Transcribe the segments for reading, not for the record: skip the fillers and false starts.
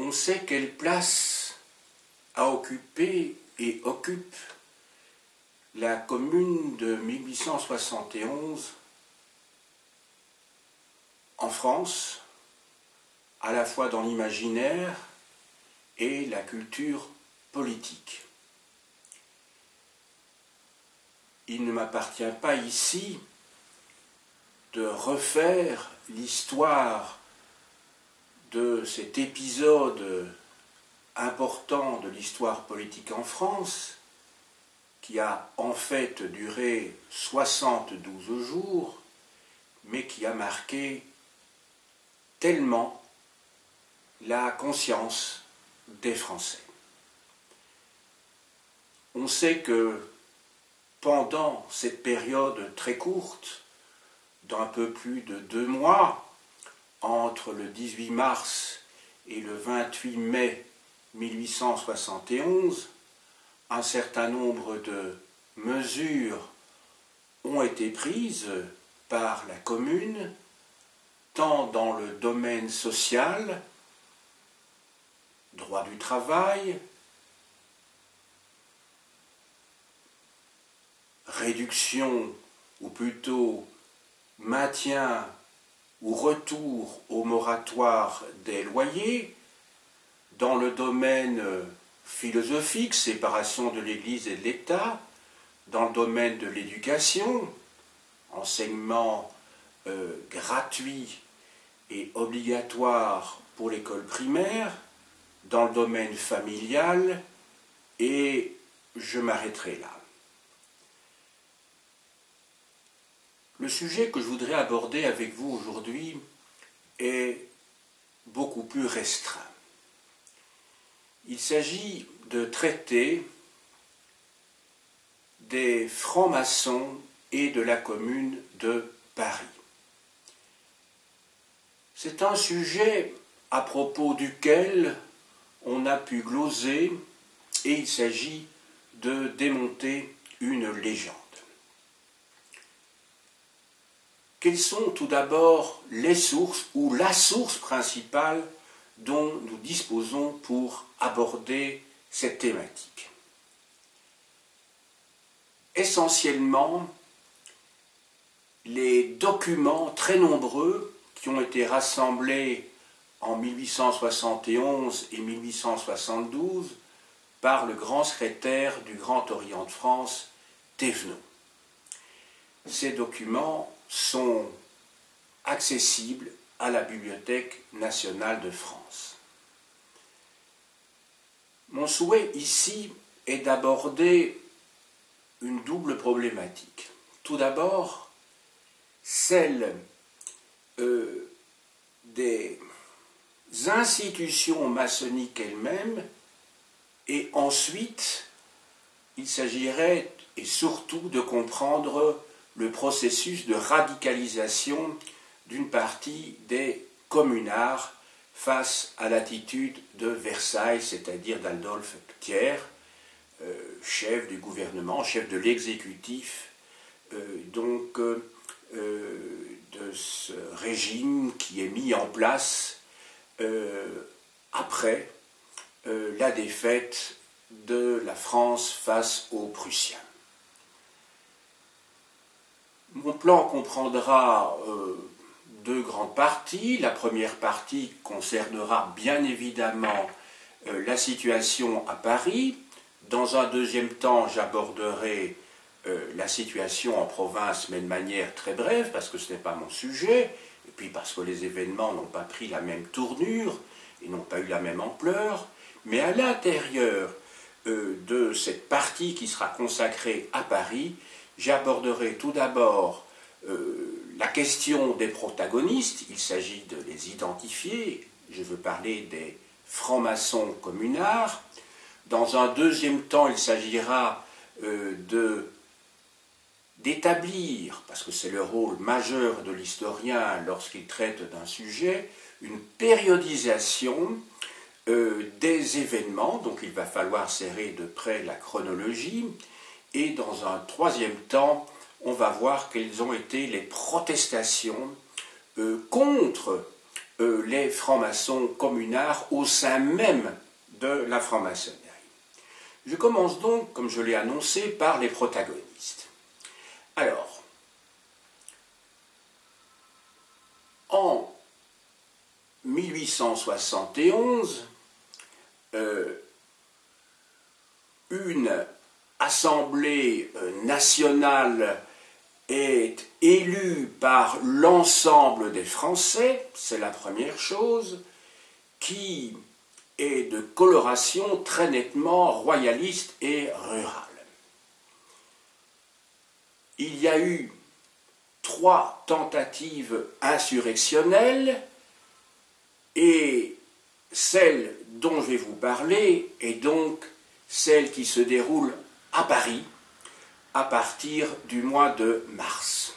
on sait quelle place a occupé et occupe la commune de 1871 en France, à la fois dans l'imaginaire et la culture politique. Il ne m'appartient pas ici de refaire l'histoire de cet épisode important de l'histoire politique en France, qui a en fait duré 72 jours, mais qui a marqué tellement la conscience des Français. On sait que pendant cette période très courte, d'un peu plus de 2 mois, entre le 18 mars et le 28 mai 1871, un certain nombre de mesures ont été prises par la commune, tant dans le domaine social, droit du travail, réduction, ou plutôt maintien ou retour au moratoire des loyers, dans le domaine philosophique, séparation de l'Église et de l'État, dans le domaine de l'éducation, enseignement gratuit et obligatoire pour l'école primaire, dans le domaine familial, et je m'arrêterai là. Le sujet que je voudrais aborder avec vous aujourd'hui est beaucoup plus restreint. Il s'agit de traiter des francs-maçons et de la Commune de Paris. C'est un sujet à propos duquel on a pu gloser, et il s'agit de démonter une légende. Quelles sont tout d'abord les sources ou la source principale dont nous disposons pour aborder cette thématique? Essentiellement, les documents très nombreux qui ont été rassemblés en 1871 et 1872 par le grand secrétaire du Grand Orient de France, Thévenot. Ces documents sont accessibles à la Bibliothèque nationale de France. Mon souhait ici est d'aborder une double problématique. Tout d'abord, celle des institutions maçonniques elles-mêmes, et ensuite, il s'agirait et surtout de comprendre le processus de radicalisation d'une partie des communards face à l'attitude de Versailles, c'est-à-dire d'Adolphe Thiers, chef du gouvernement, chef de l'exécutif, de ce régime qui est mis en place après la défaite de la France face aux Prussiens. Mon plan comprendra 2 grandes parties. La première partie concernera bien évidemment la situation à Paris. Dans un deuxième temps, j'aborderai la situation en province, mais de manière très brève, parce que ce n'est pas mon sujet, et puis parce que les événements n'ont pas pris la même tournure et n'ont pas eu la même ampleur. Mais à l'intérieur de cette partie qui sera consacrée à Paris, j'aborderai tout d'abord la question des protagonistes. Il s'agit de les identifier. Je veux parler des francs-maçons communards. Dans un deuxième temps, il s'agira d'établir, parce que c'est le rôle majeur de l'historien lorsqu'il traite d'un sujet, une périodisation des événements, donc il va falloir serrer de près la chronologie, et dans un troisième temps, on va voir quelles ont été les protestations contre les francs-maçons communards au sein même de la franc-maçonnerie. Je commence donc, comme je l'ai annoncé, par les protagonistes. Alors, en 1871, une assemblée nationale est élue par l'ensemble des Français, c'est la première chose, qui est de coloration très nettement royaliste et rurale. Il y a eu 3 tentatives insurrectionnelles et celle dont je vais vous parler est donc celle qui se déroule à Paris à partir du mois de mars.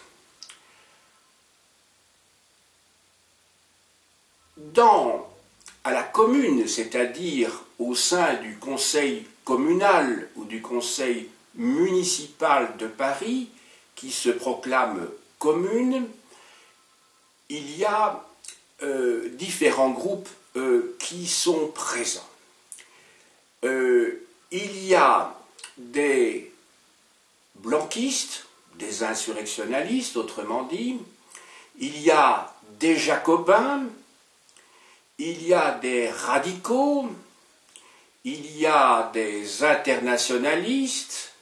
À la commune, c'est-à-dire au sein du conseil communal ou du conseil municipal de Paris, qui se proclame commune, il y a différents groupes qui sont présents. Il y a des blanquistes, des insurrectionnalistes, autrement dit, il y a des jacobins, il y a des radicaux, il y a des internationalistes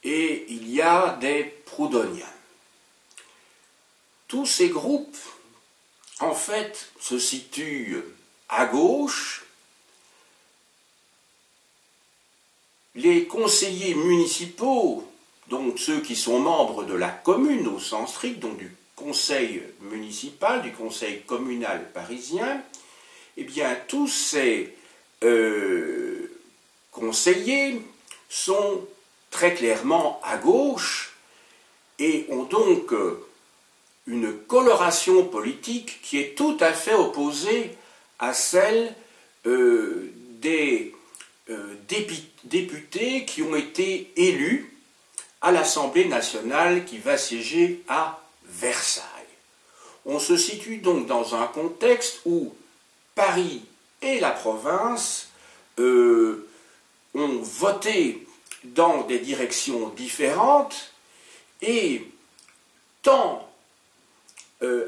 et il y a des proudhoniens. Tous ces groupes, en fait, se situent à gauche. Les conseillers municipaux, donc ceux qui sont membres de la commune au sens strict, donc du conseil municipal, du conseil communal parisien, eh bien tous ces conseillers sont très clairement à gauche et ont donc une coloration politique qui est tout à fait opposée à celle des députés qui ont été élus à l'Assemblée nationale qui va siéger à Versailles. On se situe donc dans un contexte où Paris et la province ont voté dans des directions différentes et tant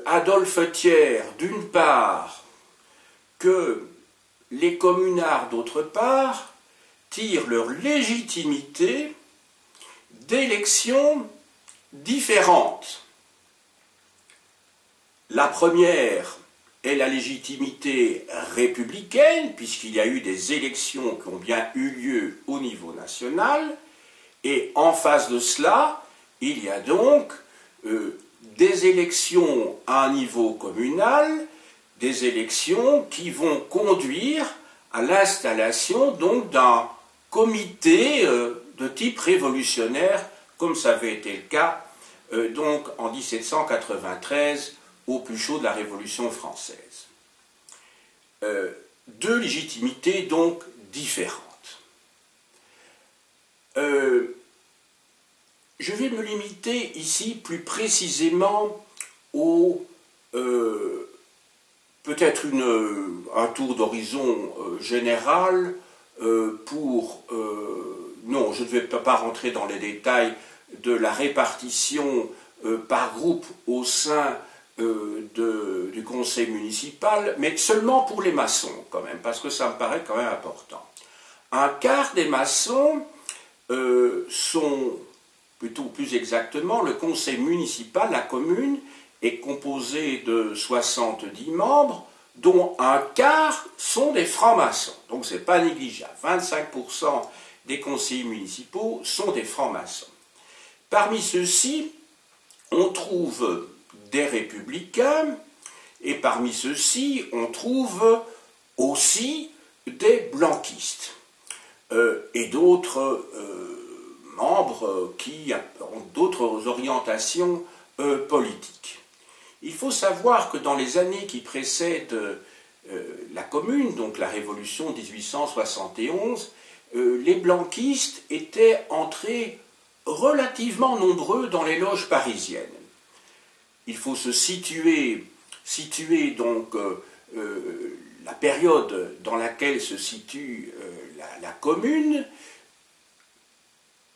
Adolphe Thiers d'une part que les communards d'autre part tirent leur légitimité d'élections différentes. La première est la légitimité républicaine, puisqu'il y a eu des élections qui ont bien eu lieu au niveau national, et en face de cela, il y a donc des élections à un niveau communal, des élections qui vont conduire à l'installation donc d'un comité de type révolutionnaire, comme ça avait été le cas donc en 1793 au plus chaud de la Révolution française. 2 légitimités donc différentes. Je vais me limiter ici plus précisément au peut-être un tour d'horizon général non, je ne vais pas rentrer dans les détails de la répartition par groupe au sein du conseil municipal, mais seulement pour les maçons quand même, parce que ça me paraît quand même important. Un quart des maçons sont, plutôt plus exactement, le conseil municipal, la commune, est composé de 70 membres, dont un quart sont des francs-maçons. Donc ce n'est pas négligeable. 25% des conseillers municipaux sont des francs-maçons. Parmi ceux-ci, on trouve des républicains, et parmi ceux-ci, on trouve aussi des blanquistes, et d'autres membres qui ont d'autres orientations politiques. Il faut savoir que dans les années qui précèdent la Commune, donc la Révolution 1871, les blanquistes étaient entrés relativement nombreux dans les loges parisiennes. Il faut se situer situer donc la période dans laquelle se situe la commune,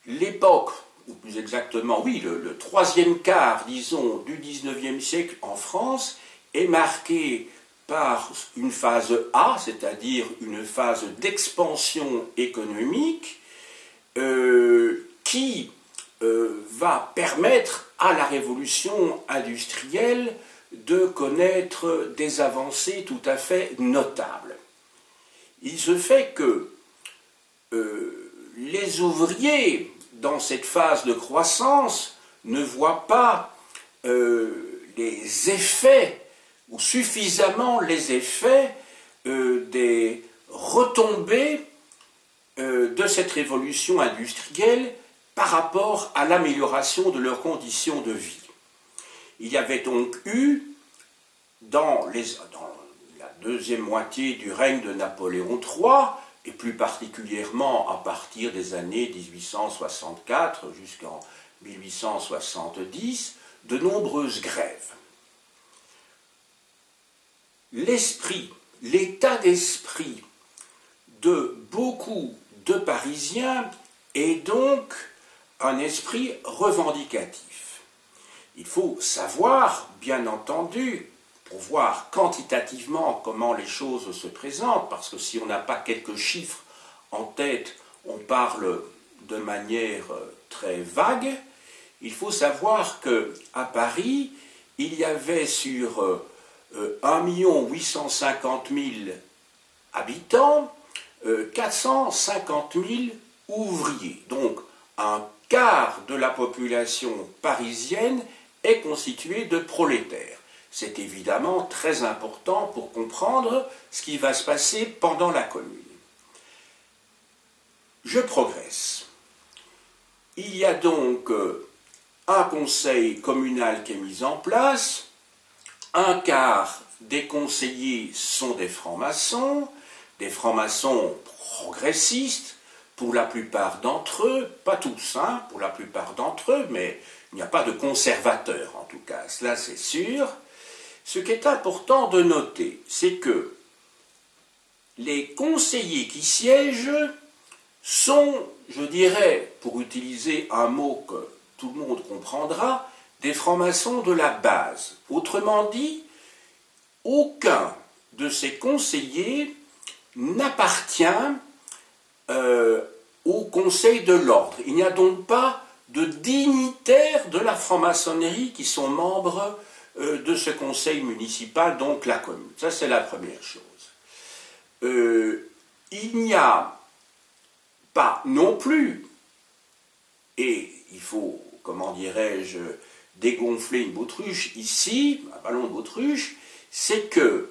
l'époque, ou plus exactement, oui, le troisième quart, disons, du XIXe siècle en France, est marqué par une phase A, c'est-à-dire une phase d'expansion économique, qui va permettre à la révolution industrielle de connaître des avancées tout à fait notables. Il se fait que les ouvriers, dans cette phase de croissance, ne voient pas les effets, ou suffisamment les effets des retombées de cette révolution industrielle par rapport à l'amélioration de leurs conditions de vie. Il y avait donc eu, dans la deuxième moitié du règne de Napoléon III, et plus particulièrement à partir des années 1864 jusqu'en 1870, de nombreuses grèves. L'état d'esprit de beaucoup de Parisiens est donc un esprit revendicatif. Il faut savoir, bien entendu, pour voir quantitativement comment les choses se présentent, parce que si on n'a pas quelques chiffres en tête, on parle de manière très vague. Il faut savoir qu'à Paris, il y avait sur 1 850 000 habitants, 450 000 ouvriers. Donc, un quart de la population parisienne est constituée de prolétaires. C'est évidemment très important pour comprendre ce qui va se passer pendant la Commune. Je progresse. Il y a donc un conseil communal qui est mis en place. Un quart des conseillers sont des francs-maçons progressistes, pour la plupart d'entre eux, pas tous, hein, pour la plupart d'entre eux, mais il n'y a pas de conservateurs en tout cas, cela c'est sûr. Ce qui est important de noter, c'est que les conseillers qui siègent sont, je dirais, pour utiliser un mot que tout le monde comprendra, des francs-maçons de la base. Autrement dit, aucun de ces conseillers n'appartient au Conseil de l'Ordre. Il n'y a donc pas de dignitaires de la franc-maçonnerie qui sont membres de ce conseil municipal, donc la commune. Ça, c'est la première chose. Il n'y a pas non plus, et il faut, comment dirais-je, dégonfler une bautruche ici, un ballon de bautruche, c'est que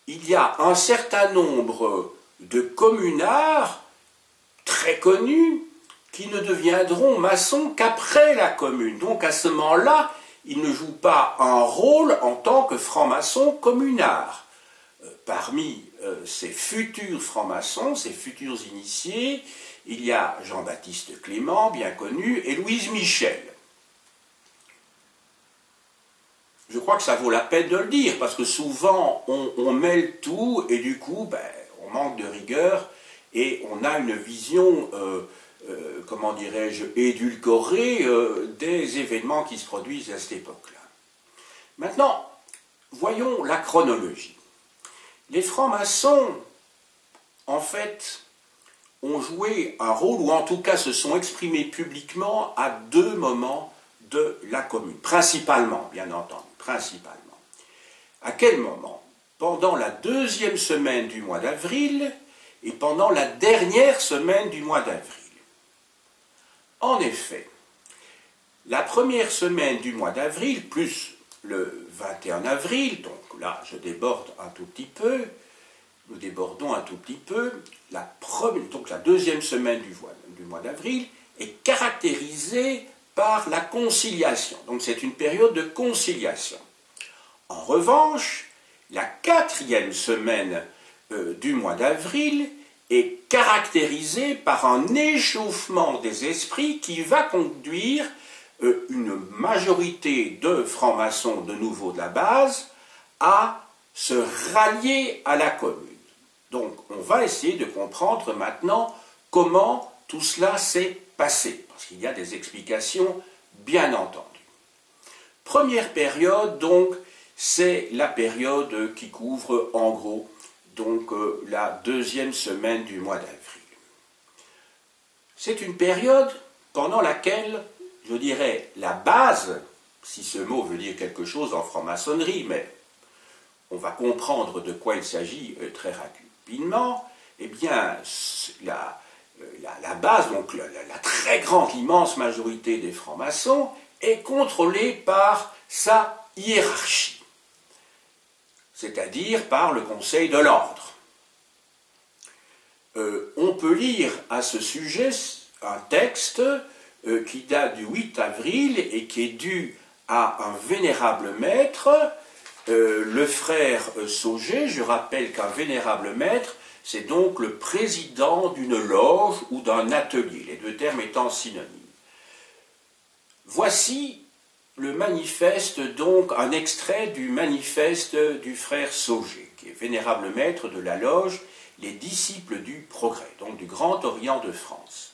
il y a un certain nombre de communards très connus qui ne deviendront maçons qu'après la commune. Donc à ce moment-là, ils ne jouent pas un rôle en tant que francs-maçons communards. Parmi ces futurs francs-maçons, ces futurs initiés, il y a Jean-Baptiste Clément, bien connu, et Louise Michel. Je crois que ça vaut la peine de le dire, parce que souvent on mêle tout, et du coup, on manque de rigueur, et on a une vision, comment dirais-je, édulcorée des événements qui se produisent à cette époque-là. Maintenant, voyons la chronologie. Les francs-maçons, en fait, ont joué un rôle, ou en tout cas se sont exprimés publiquement à deux moments de la commune, principalement, bien entendu, principalement. À quel moment? Pendant la deuxième semaine du mois d'avril et pendant la dernière semaine du mois d'avril. En effet, la première semaine du mois d'avril, plus le 21 avril, donc là je déborde un tout petit peu, nous débordons un tout petit peu, donc la deuxième semaine du mois d'avril est caractérisée par la conciliation. Donc c'est une période de conciliation. En revanche, la quatrième semaine du mois d'avril est caractérisée par un échauffement des esprits qui va conduire une majorité de francs-maçons de nouveau de la base à se rallier à la commune. Donc on va essayer de comprendre maintenant comment tout cela s'est passé, parce qu'il y a des explications bien entendues. Première période, donc, c'est la période qui couvre en gros donc, la deuxième semaine du mois d'avril. C'est une période pendant laquelle, je dirais, la base, si ce mot veut dire quelque chose en franc-maçonnerie, mais on va comprendre de quoi il s'agit très rapidement, eh bien, la base, donc la très grande, immense majorité des francs-maçons, est contrôlée par sa hiérarchie, c'est-à-dire par le Conseil de l'Ordre. On peut lire à ce sujet un texte qui date du 8 avril et qui est dû à un vénérable maître, le frère Sauget. Je rappelle qu'un vénérable maître, c'est donc le président d'une loge ou d'un atelier, les deux termes étant synonymes. Voici le manifeste, donc un extrait du manifeste du frère Sauget, qui est vénérable maître de la loge Les Disciples du Progrès, donc du Grand Orient de France.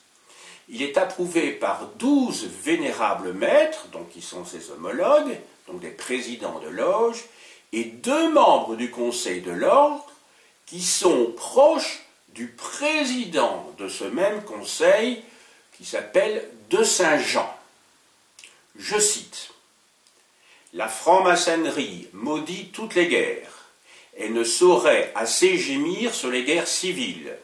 Il est approuvé par 12 vénérables maîtres, donc qui sont ses homologues, donc des présidents de loge, et 2 membres du Conseil de l'Ordre, qui sont proches du président de ce même conseil, qui s'appelle de Saint-Jean. Je cite, « La franc-maçonnerie maudit toutes les guerres et ne saurait assez gémir sur les guerres civiles.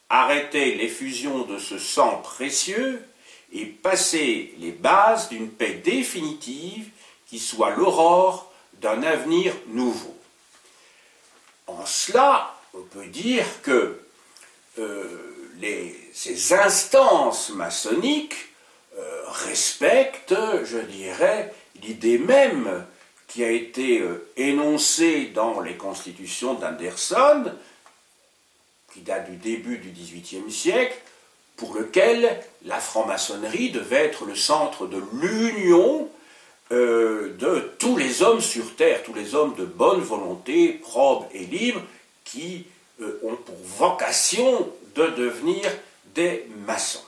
Arrêtez l'effusion de ce sang précieux et passez les bases d'une paix définitive qui soit l'aurore d'un avenir nouveau. » En cela, on peut dire que ces instances maçonniques respectent, je dirais, l'idée même qui a été énoncée dans les constitutions d'Anderson, qui date du début du XVIIIe siècle, pour lequel la franc-maçonnerie devait être le centre de l'union de tous les hommes sur Terre, tous les hommes de bonne volonté, probes et libres, qui ont pour vocation de devenir des maçons.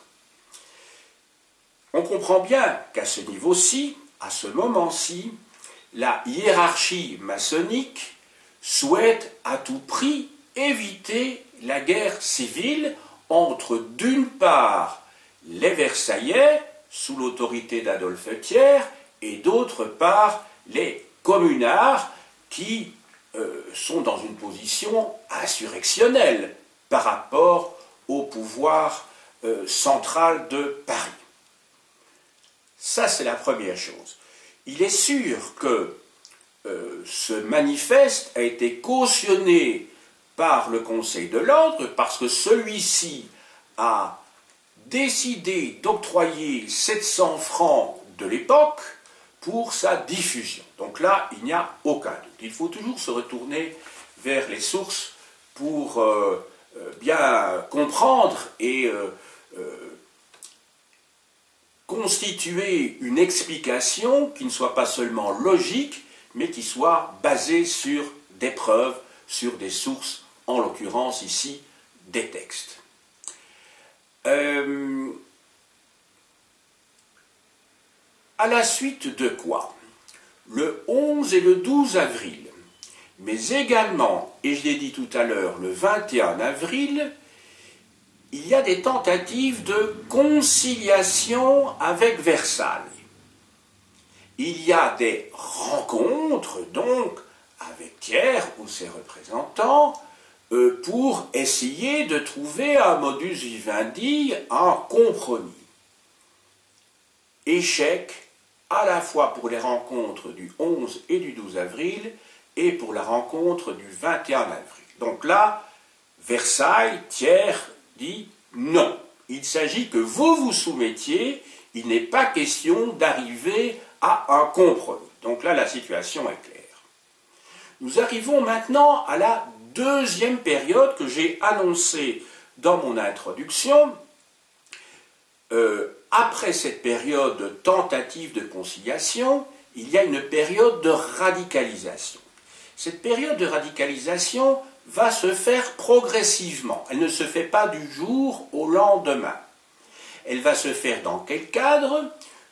On comprend bien qu'à ce niveau-ci, à ce moment-ci, la hiérarchie maçonnique souhaite à tout prix éviter la guerre civile entre, d'une part, les Versaillais, sous l'autorité d'Adolphe Thiers, et d'autre part, les communards qui sont dans une position insurrectionnelle par rapport au pouvoir central de Paris. Ça, c'est la première chose. Il est sûr que ce manifeste a été cautionné par le Conseil de l'Ordre parce que celui-ci a décidé d'octroyer 700 francs de l'époque pour sa diffusion. Donc là, il n'y a aucun doute. Il faut toujours se retourner vers les sources pour bien comprendre et constituer une explication qui ne soit pas seulement logique, mais qui soit basée sur des preuves, sur des sources, en l'occurrence ici, des textes. À la suite de quoi, le 11 et le 12 avril, mais également, et je l'ai dit tout à l'heure, le 21 avril, il y a des tentatives de conciliation avec Versailles. Il y a des rencontres, donc, avec Thiers ou ses représentants, pour essayer de trouver un modus vivendi, un compromis. Échec, à la fois pour les rencontres du 11 et du 12 avril, et pour la rencontre du 21 avril. Donc là, Versailles, Thiers dit non. Il s'agit que vous vous soumettiez, il n'est pas question d'arriver à un compromis. Donc là, la situation est claire. Nous arrivons maintenant à la deuxième période que j'ai annoncée dans mon introduction. Après cette période de tentative de conciliation, il y a une période de radicalisation. Cette période de radicalisation va se faire progressivement. Elle ne se fait pas du jour au lendemain. Elle va se faire dans quel cadre?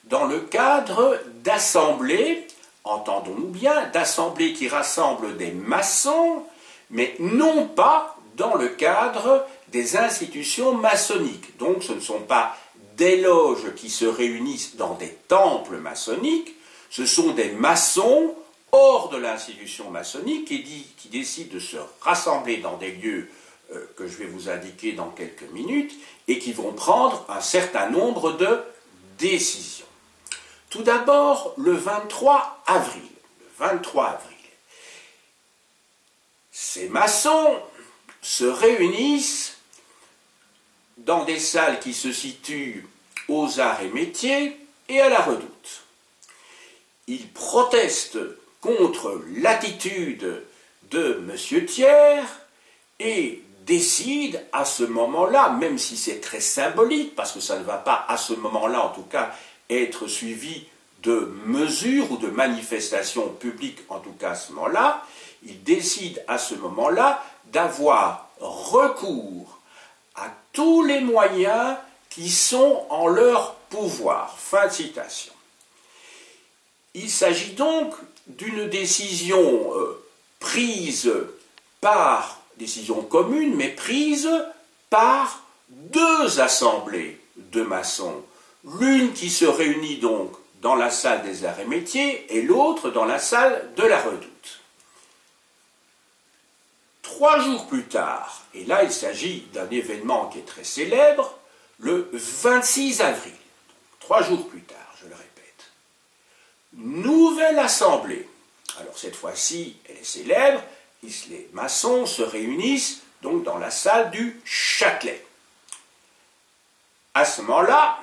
Dans le cadre d'assemblées, entendons-nous bien, d'assemblées qui rassemblent des maçons, mais non pas dans le cadre des institutions maçonniques. Donc ce ne sont pas des loges qui se réunissent dans des temples maçonniques, ce sont des maçons hors de l'institution maçonnique qui décident de se rassembler dans des lieux que je vais vous indiquer dans quelques minutes et qui vont prendre un certain nombre de décisions. Tout d'abord, le 23 avril. Le 23 avril. Ces maçons se réunissent dans des salles qui se situent aux Arts et Métiers et à la Redoute. Ils protestent contre l'attitude de M. Thiers et décident à ce moment-là, même si c'est très symbolique, parce que ça ne va pas à ce moment-là en tout cas être suivi de mesures ou de manifestations publiques, en tout cas à ce moment-là, ils décident à ce moment-là d'avoir recours à tous les moyens qui sont en leur pouvoir. Fin de citation. Il s'agit donc d'une décision prise par, décision commune, mais prise par deux assemblées de maçons. L'une qui se réunit donc dans la salle des Arts et Métiers et l'autre dans la salle de la Redoute. 3 jours plus tard, et là il s'agit d'un événement qui est très célèbre, le 26 avril, 3 jours plus tard, je le répète, nouvelle assemblée. Alors cette fois-ci, elle est célèbre, les maçons se réunissent donc dans la salle du Châtelet. À ce moment-là,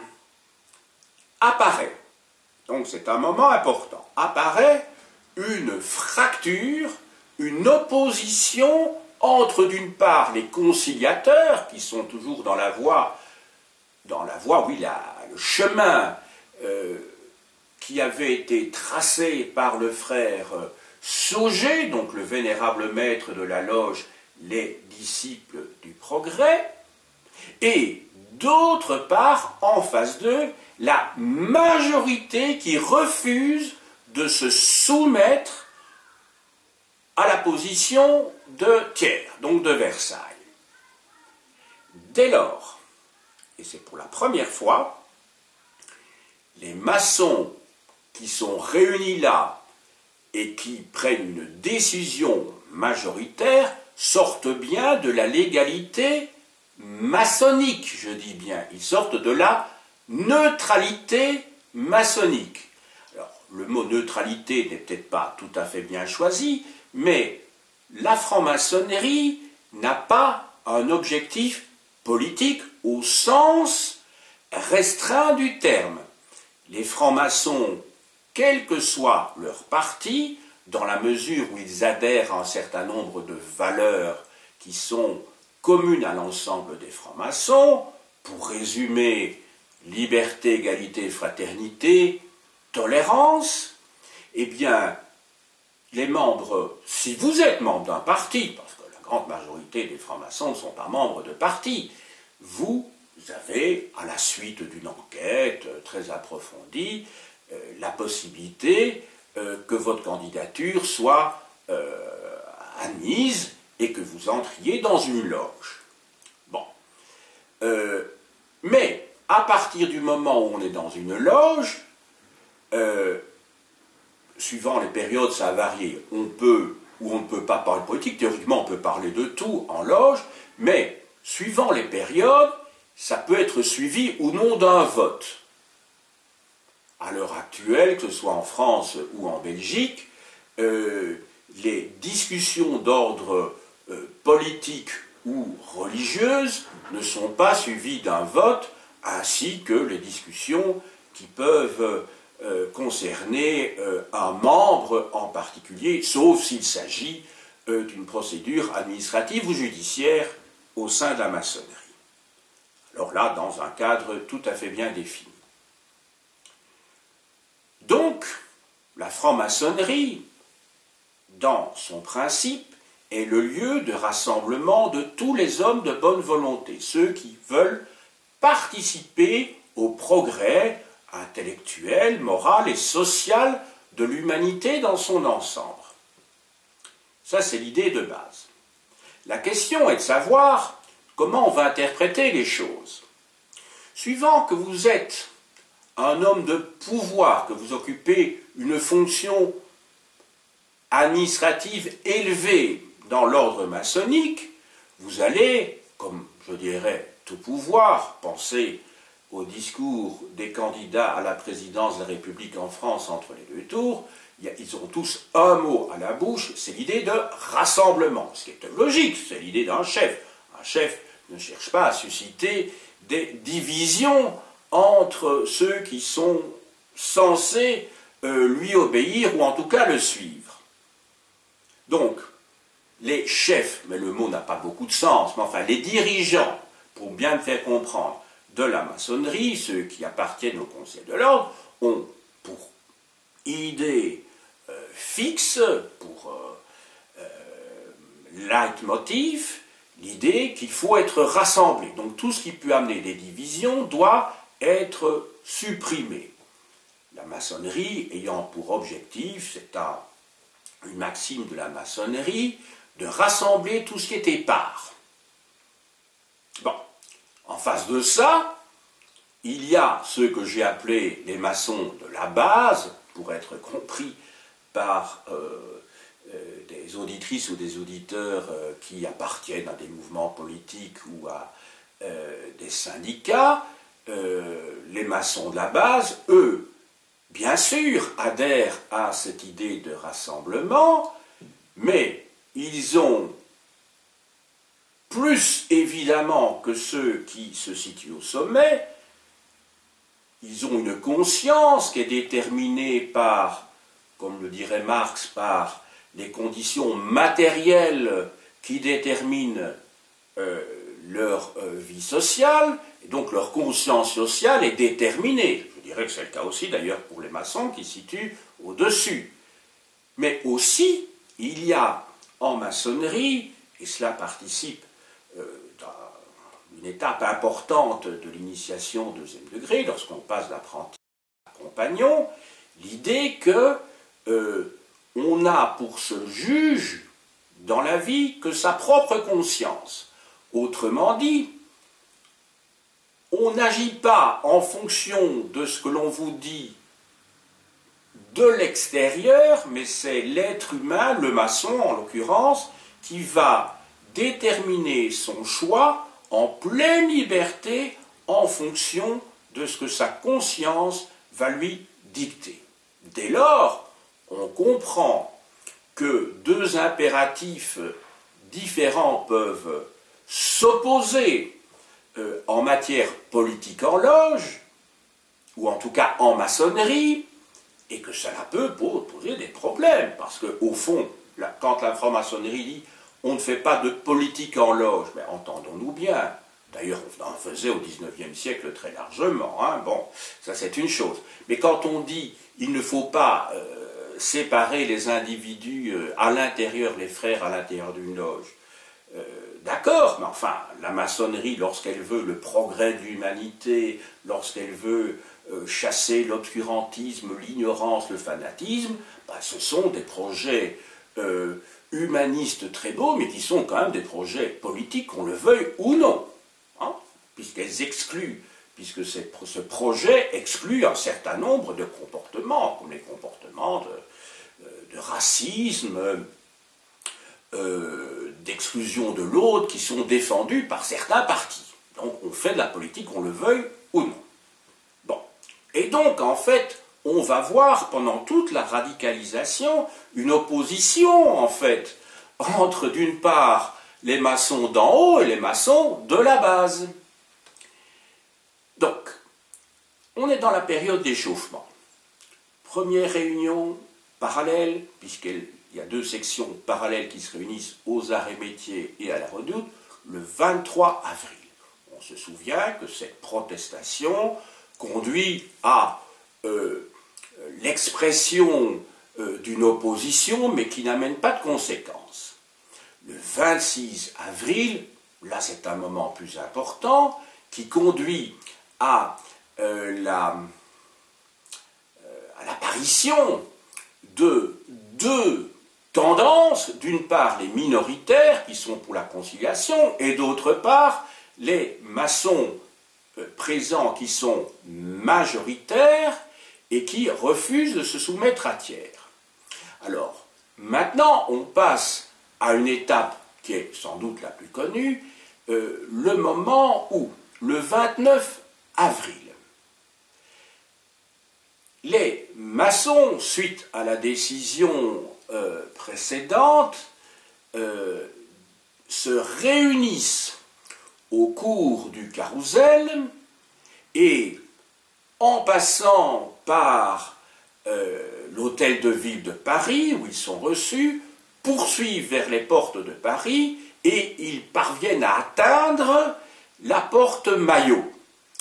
apparaît, donc c'est un moment important, apparaît une fracture, une opposition entre d'une part les conciliateurs, qui sont toujours dans la voie, oui, le chemin qui avait été tracé par le frère Sauget, donc le vénérable maître de la loge, les disciples du progrès, et d'autre part, en face d'eux, la majorité qui refuse de se soumettre à la position de Thiers, donc de Versailles. Dès lors, et c'est pour la première fois, les maçons qui sont réunis là et qui prennent une décision majoritaire sortent bien de la légalité maçonnique, je dis bien. Ils sortent de la neutralité maçonnique. Alors, le mot neutralité n'est peut-être pas tout à fait bien choisi, mais la franc-maçonnerie n'a pas un objectif politique au sens restreint du terme. Les francs-maçons, quel que soit leur parti, dans la mesure où ils adhèrent à un certain nombre de valeurs qui sont communes à l'ensemble des francs-maçons, pour résumer, liberté, égalité, fraternité, tolérance, eh bien, les membres, si vous êtes membre d'un parti, parce que la grande majorité des francs-maçons ne sont pas membres de parti, vous avez, à la suite d'une enquête très approfondie, la possibilité que votre candidature soit admise et que vous entriez dans une loge. Bon. Mais, à partir du moment où on est dans une loge, suivant les périodes, ça a varié. On peut ou on ne peut pas parler politique. Théoriquement, on peut parler de tout en loge, mais suivant les périodes, ça peut être suivi ou non d'un vote. À l'heure actuelle, que ce soit en France ou en Belgique, les discussions d'ordre politique ou religieuse ne sont pas suivies d'un vote, ainsi que les discussions qui peuvent concerner un membre en particulier, sauf s'il s'agit d'une procédure administrative ou judiciaire au sein de la maçonnerie. Alors là, dans un cadre tout à fait bien défini. Donc, la franc-maçonnerie dans son principe, est le lieu de rassemblement de tous les hommes de bonne volonté, ceux qui veulent participer au progrès intellectuel, moral et social de l'humanité dans son ensemble. Ça, c'est l'idée de base. La question est de savoir comment on va interpréter les choses. Suivant que vous êtes un homme de pouvoir, que vous occupez une fonction administrative élevée dans l'ordre maçonnique, vous allez, comme je dirais tout pouvoir, penser au discours des candidats à la présidence de la République en France entre les deux tours, ils ont tous un mot à la bouche, c'est l'idée de rassemblement, ce qui est logique, c'est l'idée d'un chef. Un chef ne cherche pas à susciter des divisions entre ceux qui sont censés lui obéir ou en tout cas le suivre. Donc, les chefs, mais le mot n'a pas beaucoup de sens, mais enfin les dirigeants, pour bien me faire comprendre, de la maçonnerie, ceux qui appartiennent au Conseil de l'Ordre, ont pour idée fixe, pour leitmotiv, l'idée qu'il faut être rassemblé. Donc tout ce qui peut amener des divisions doit être supprimé. La maçonnerie ayant pour objectif, c'est une maxime de la maçonnerie, de rassembler tout ce qui est épars. Bon, en face de ça, il y a ceux que j'ai appelés les maçons de la base, pour être compris par des auditrices ou des auditeurs qui appartiennent à des mouvements politiques ou à des syndicats. Les maçons de la base, eux, bien sûr, adhèrent à cette idée de rassemblement, mais ils ont plus évidemment que ceux qui se situent au sommet, ils ont une conscience qui est déterminée par, comme le dirait Marx, par les conditions matérielles qui déterminent leur vie sociale, et donc leur conscience sociale est déterminée. Je dirais que c'est le cas aussi d'ailleurs pour les maçons qui se situent au-dessus. Mais aussi, il y a en maçonnerie, et cela participe d'une étape importante de l'initiation au deuxième degré, lorsqu'on passe d'apprenti à compagnon, l'idée que on a pour seul juge dans la vie que sa propre conscience. Autrement dit, on n'agit pas en fonction de ce que l'on vous dit de l'extérieur, mais c'est l'être humain, le maçon en l'occurrence, qui va déterminer son choix en pleine liberté en fonction de ce que sa conscience va lui dicter. Dès lors, on comprend que deux impératifs différents peuvent s'opposer en matière politique en loge, ou en tout cas en maçonnerie, et que cela peut poser des problèmes, parce qu'au fond, quand la franc-maçonnerie dit « on ne fait pas de politique en loge », mais entendons-nous bien, d'ailleurs on en faisait au XIXe siècle très largement, hein, bon, ça c'est une chose, mais quand on dit « il ne faut pas séparer les individus à l'intérieur, les frères à l'intérieur d'une loge », d'accord, mais enfin, la maçonnerie, lorsqu'elle veut le progrès de l'humanité, lorsqu'elle veut chasser l'obscurantisme, l'ignorance, le fanatisme, ben, ce sont des projets humanistes très beaux, mais qui sont quand même des projets politiques, qu'on le veuille ou non, hein, puisqu'elles excluent, puisque ce projet exclut un certain nombre de comportements, comme les comportements de racisme, d'exclusion de l'autre, qui sont défendus par certains partis. Donc on fait de la politique, qu'on le veuille ou non. Bon. Et donc, en fait, on va voir pendant toute la radicalisation une opposition, en fait, entre d'une part les maçons d'en haut et les maçons de la base. Donc, on est dans la période d'échauffement. Première réunion parallèle, puisqu'il y a deux sections parallèles qui se réunissent aux Arts et Métiers et à la Redoute, le 23 avril. On se souvient que cette protestation conduit à l'expression d'une opposition, mais qui n'amène pas de conséquences. Le 26 avril, là c'est un moment plus important, qui conduit à l'apparition de deux tendances, d'une part les minoritaires qui sont pour la conciliation, et d'autre part les maçons présents qui sont majoritaires et qui refusent de se soumettre à tiers. Alors, maintenant on passe à une étape qui est sans doute la plus connue, le moment où, le 29 avril, les maçons, suite à la décision précédente, se réunissent au cours du carrousel et, en passant par l'hôtel de ville de Paris, où ils sont reçus, poursuivent vers les portes de Paris et ils parviennent à atteindre la porte Maillot.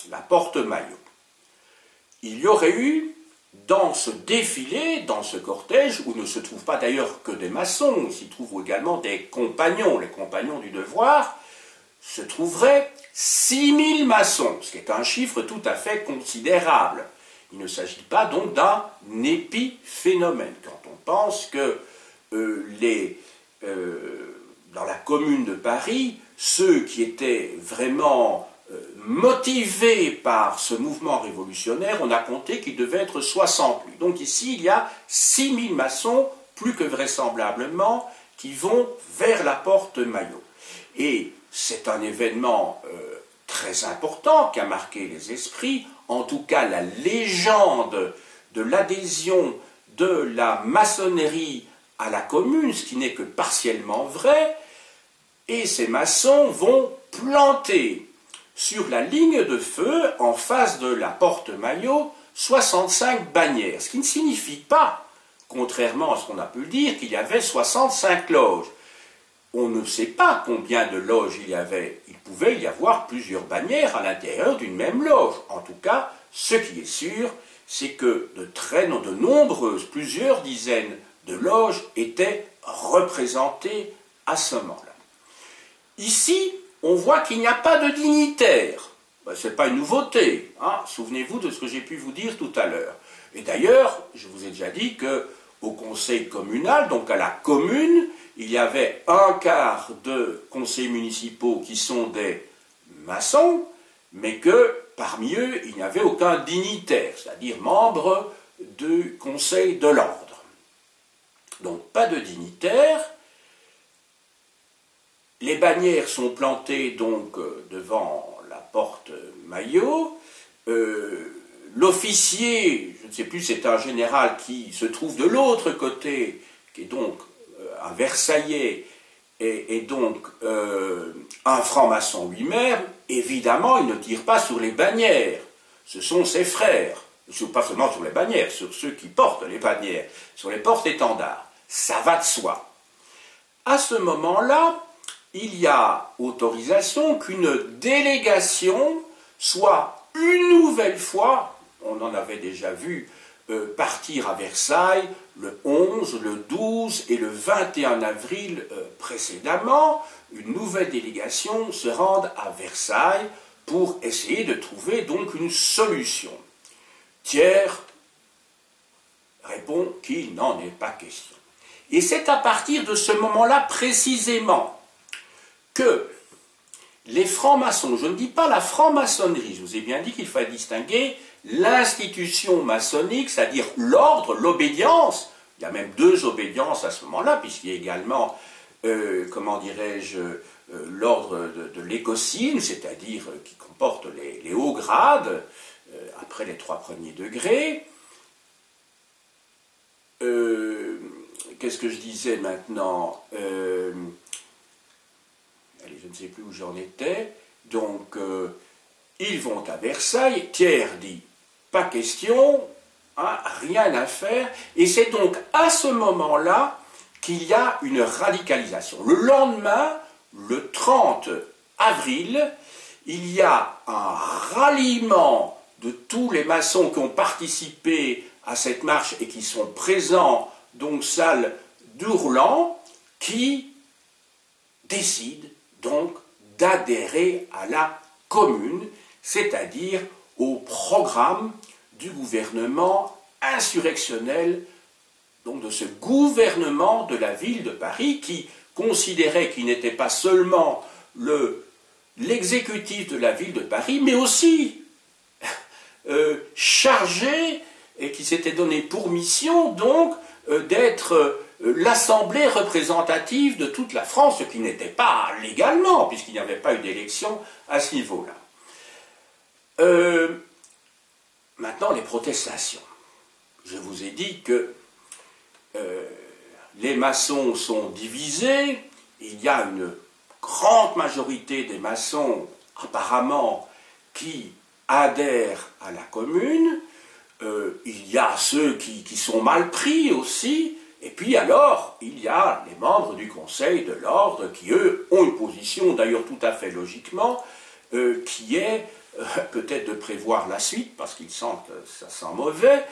La porte Maillot. Il y aurait eu, dans ce défilé, dans ce cortège, où ne se trouvent pas d'ailleurs que des maçons, il s'y trouvent également des compagnons, les compagnons du devoir, se trouveraient 6000 maçons, ce qui est un chiffre tout à fait considérable. Il ne s'agit pas donc d'un épiphénomène. Quand on pense que dans la commune de Paris, ceux qui étaient vraiment motivés par ce mouvement révolutionnaire, on a compté qu'il devait être 60 000. Donc ici, il y a 6000 maçons, plus que vraisemblablement, qui vont vers la porte Maillot. Et c'est un événement très important qui a marqué les esprits, en tout cas la légende de l'adhésion de la maçonnerie à la commune, ce qui n'est que partiellement vrai, et ces maçons vont planter sur la ligne de feu, en face de la porte Maillot, 65 bannières, ce qui ne signifie pas, contrairement à ce qu'on a pu le dire, qu'il y avait 65 loges. On ne sait pas combien de loges il y avait. Il pouvait y avoir plusieurs bannières à l'intérieur d'une même loge. En tout cas, ce qui est sûr, c'est que de nombreuses, plusieurs dizaines de loges étaient représentées à ce moment-là. Ici, on voit qu'il n'y a pas de dignitaire. Ben, ce n'est pas une nouveauté. Hein. Souvenez-vous de ce que j'ai pu vous dire tout à l'heure. Et d'ailleurs, je vous ai déjà dit qu'au conseil communal, donc à la commune, il y avait un quart de conseillers municipaux qui sont des maçons, mais que parmi eux, il n'y avait aucun dignitaire, c'est-à-dire membre du conseil de l'ordre. Donc pas de dignitaire. Les bannières sont plantées donc devant la porte Maillot. L'officier, je ne sais plus, c'est un général qui se trouve de l'autre côté, qui est donc un Versaillais, et donc un franc-maçon lui-même. Évidemment, il ne tire pas sur les bannières. Ce sont ses frères. Pas seulement sur les bannières, sur ceux qui portent les bannières, sur les porte-étendards. Ça va de soi. À ce moment-là, il y a autorisation qu'une délégation soit une nouvelle fois, on en avait déjà vu partir à Versailles le 11, le 12 et le 21 avril précédemment, une nouvelle délégation se rende à Versailles pour essayer de trouver donc une solution. Thiers répond qu'il n'en est pas question. Et c'est à partir de ce moment-là précisément que les francs-maçons, je ne dis pas la franc-maçonnerie, je vous ai bien dit qu'il fallait distinguer l'institution maçonnique, c'est-à-dire l'ordre, l'obédience. Il y a même deux obédiences à ce moment-là, puisqu'il y a également, comment dirais-je, l'ordre de l'écocine, c'est-à-dire qui comporte les hauts grades, après les 3 premiers degrés. Qu'est-ce que je disais maintenant allez, je ne sais plus où j'en étais. Donc, ils vont à Versailles. Thiers dit, pas question, hein, rien à faire. Et c'est donc à ce moment-là qu'il y a une radicalisation. Le lendemain, le 30 avril, il y a un ralliement de tous les maçons qui ont participé à cette marche et qui sont présents donc salle d'Ourlan, qui décide donc d'adhérer à la commune, c'est-à-dire au programme du gouvernement insurrectionnel, donc de ce gouvernement de la ville de Paris, qui considérait qu'il n'était pas seulement l'exécutif de la ville de Paris, mais aussi chargé, et qui s'était donné pour mission donc d'être l'assemblée représentative de toute la France, ce qui n'était pas légalement, puisqu'il n'y avait pas eu d'élection à ce niveau-là. Maintenant, les protestations. Je vous ai dit que les maçons sont divisés, il y a une grande majorité des maçons, apparemment, qui adhèrent à la commune, il y a ceux qui sont mal pris aussi, et puis alors, il y a les membres du Conseil de l'Ordre qui, eux, ont une position, d'ailleurs tout à fait logiquement, qui est peut-être de prévoir la suite, parce qu'ils sentent ça sent mauvais,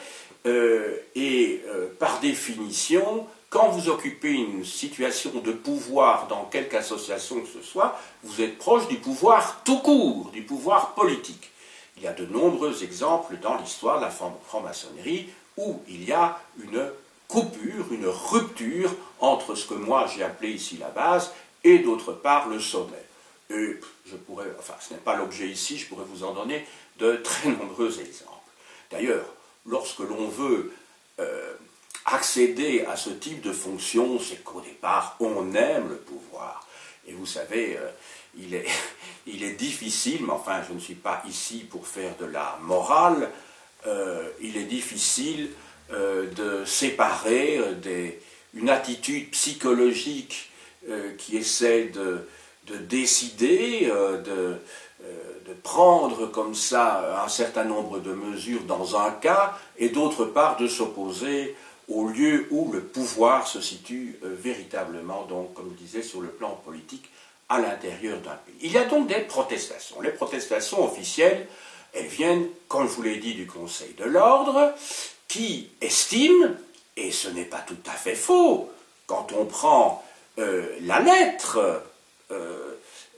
et par définition, quand vous occupez une situation de pouvoir dans quelque association que ce soit, vous êtes proche du pouvoir tout court, du pouvoir politique. Il y a de nombreux exemples dans l'histoire de la franc-maçonnerie où il y a une coupure, une rupture entre ce que moi j'ai appelé ici la base et d'autre part le sommet. Et je pourrais, enfin ce n'est pas l'objet ici, je pourrais vous en donner de très nombreux exemples. D'ailleurs, lorsque l'on veut accéder à ce type de fonction, c'est qu'au départ, on aime le pouvoir. Et vous savez, il est difficile, mais enfin, je ne suis pas ici pour faire de la morale, il est difficile de séparer une attitude psychologique qui essaie de décider, de prendre comme ça un certain nombre de mesures dans un cas, et d'autre part de s'opposer au lieu où le pouvoir se situe véritablement, donc, comme je disais, sur le plan politique, à l'intérieur d'un pays. Il y a donc des protestations. Les protestations officielles, elles viennent, comme je vous l'ai dit, du Conseil de l'Ordre, qui estime, et ce n'est pas tout à fait faux, quand on prend la lettre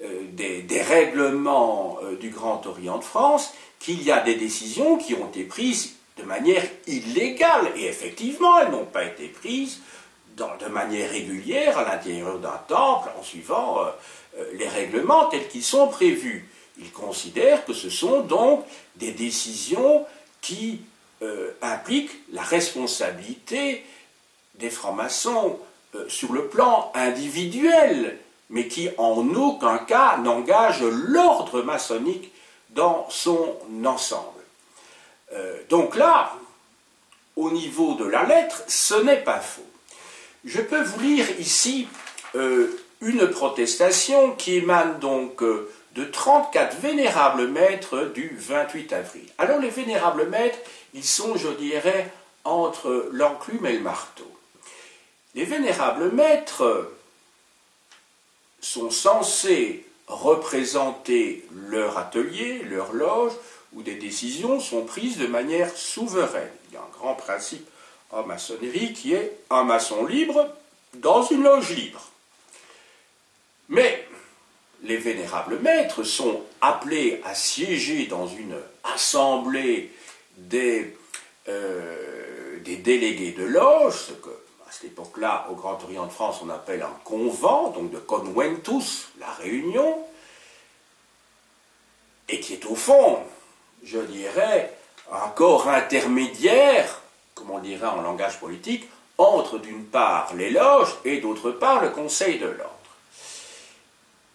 des règlements du Grand Orient de France, qu'il y a des décisions qui ont été prises de manière illégale, et effectivement, elles n'ont pas été prises de manière régulière à l'intérieur d'un temple en suivant les règlements tels qu'ils sont prévus. Ils considèrent que ce sont donc des décisions qui impliquent la responsabilité des francs-maçons sur le plan individuel, mais qui en aucun cas n'engagent l'ordre maçonnique dans son ensemble. Donc là, au niveau de la lettre, ce n'est pas faux. Je peux vous lire ici une protestation qui émane donc de 34 vénérables maîtres du 28 avril. Alors les vénérables maîtres, ils sont, je dirais, entre l'enclume et le marteau. Les vénérables maîtres sont censés représenter leur atelier, leur loge, où des décisions sont prises de manière souveraine. Il y a un grand principe en maçonnerie qui est un maçon libre dans une loge libre. Mais les vénérables maîtres sont appelés à siéger dans une assemblée des délégués de loge, ce que à cette époque-là, au Grand Orient de France, on appelle un convent, donc de conventus, la réunion, et qui est au fond, je dirais, un corps intermédiaire, comme on dirait en langage politique, entre d'une part les loges et d'autre part le Conseil de l'Ordre.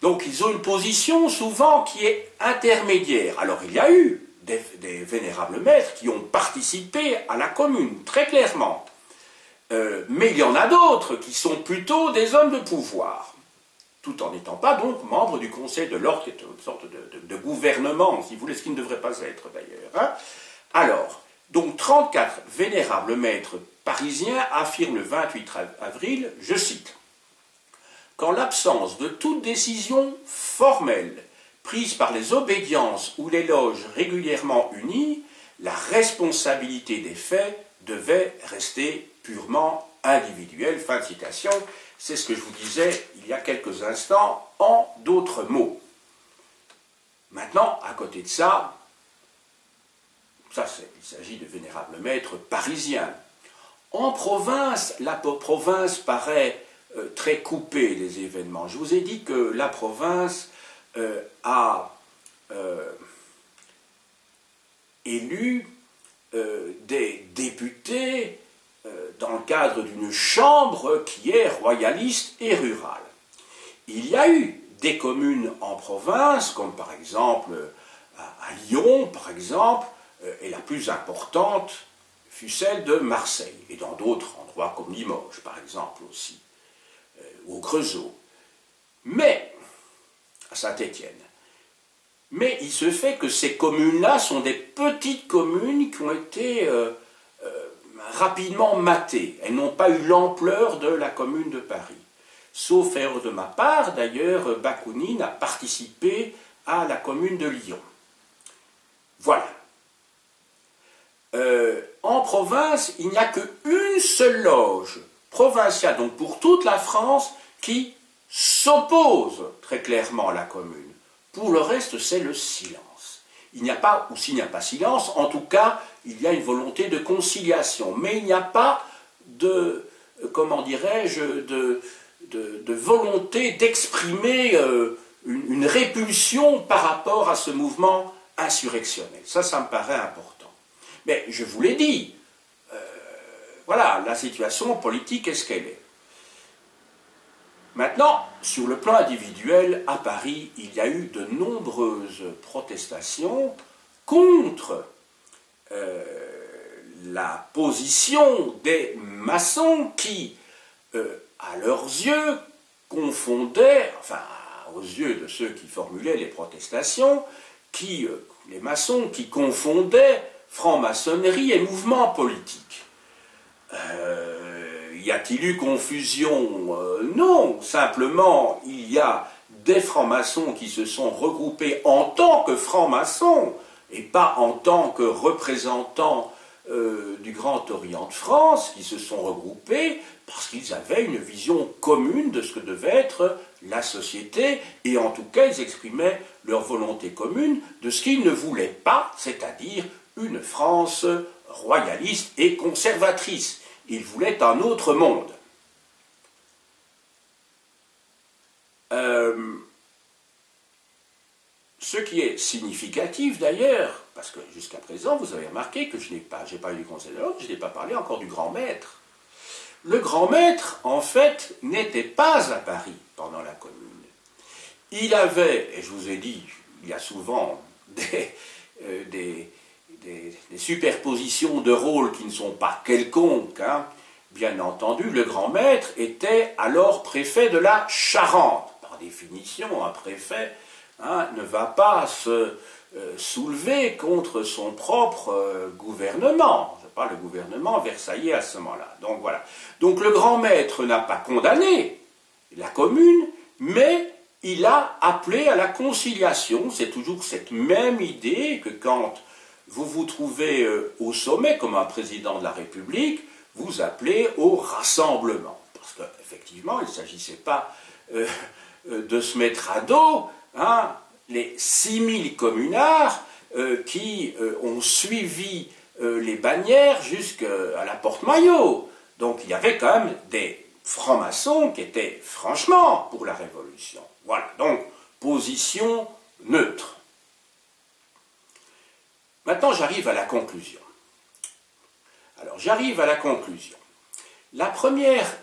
Donc ils ont une position souvent qui est intermédiaire. Alors il y a eu des vénérables maîtres qui ont participé à la commune, très clairement. Mais il y en a d'autres qui sont plutôt des hommes de pouvoir, tout en n'étant pas donc membres du Conseil de l'Ordre, qui est une sorte de gouvernement, si vous voulez, ce qui ne devrait pas être d'ailleurs. Hein. Alors, donc 34 vénérables maîtres parisiens affirment le 28 avril, je cite, « Qu'en l'absence de toute décision formelle prise par les obédiences ou les loges régulièrement unies, la responsabilité des faits devait rester purement individuel. Fin de citation. C'est ce que je vous disais il y a quelques instants en d'autres mots. Maintenant, à côté de ça, il s'agit de vénérables maîtres parisiens. En province, la province paraît très coupée des événements. Je vous ai dit que la province a élu des députés dans le cadre d'une chambre qui est royaliste et rurale. Il y a eu des communes en province, comme par exemple à Lyon, par exemple, et la plus importante fut celle de Marseille, et dans d'autres endroits comme Limoges, par exemple aussi, ou au Creusot, mais à Saint-Étienne. Mais il se fait que ces communes-là sont des petites communes qui ont été rapidement matées. Elles n'ont pas eu l'ampleur de la commune de Paris. Sauf erreur de ma part, d'ailleurs, Bakounine a participé à la commune de Lyon. Voilà. En province, il n'y a qu'une seule loge provinciale, donc pour toute la France, qui s'oppose très clairement à la commune. Pour le reste, c'est le silence. Il n'y a pas, ou s'il n'y a pas silence, en tout cas, il y a une volonté de conciliation. Mais il n'y a pas de, comment dirais-je, de volonté d'exprimer une répulsion par rapport à ce mouvement insurrectionnel. Ça me paraît important. Mais je vous l'ai dit, voilà, la situation politique est ce qu'elle est. Maintenant, sur le plan individuel, à Paris, il y a eu de nombreuses protestations contre la position des maçons qui, à leurs yeux, confondaient, enfin, aux yeux de ceux qui formulaient les protestations, les maçons qui confondaient franc-maçonnerie et mouvement politique. Y a-t-il eu confusion? Non, simplement, il y a des francs-maçons qui se sont regroupés en tant que francs-maçons, et pas en tant que représentants du Grand Orient de France, qui se sont regroupés parce qu'ils avaient une vision commune de ce que devait être la société, et en tout cas, ils exprimaient leur volonté commune de ce qu'ils ne voulaient pas, c'est-à-dire une France royaliste et conservatrice. Ils voulaient un autre monde. Ce qui est significatif d'ailleurs, parce que jusqu'à présent, vous avez remarqué que j'ai pas eu du conseil de l'ordre, je n'ai pas parlé encore du grand maître. Le grand maître, en fait, n'était pas à Paris pendant la Commune. Il avait, et je vous ai dit, il y a souvent des superpositions de rôles qui ne sont pas quelconques, hein. Bien entendu, le grand maître était alors préfet de la Charente. Par définition, un préfet ne va pas se soulever contre son propre gouvernement. Je parle le gouvernement versaillais à ce moment-là. Donc voilà. Donc le grand maître n'a pas condamné la commune, mais il a appelé à la conciliation. C'est toujours cette même idée que quand vous vous trouvez au sommet comme un président de la République, vous appelez au rassemblement. Parce qu'effectivement, il ne s'agissait pas de se mettre à dos les 6000 communards qui ont suivi les bannières jusqu'à la Porte-Maillot. Donc il y avait quand même des francs-maçons qui étaient franchement pour la Révolution. Voilà, donc position neutre. Maintenant, j'arrive à la conclusion. Alors, j'arrive à la conclusion. La première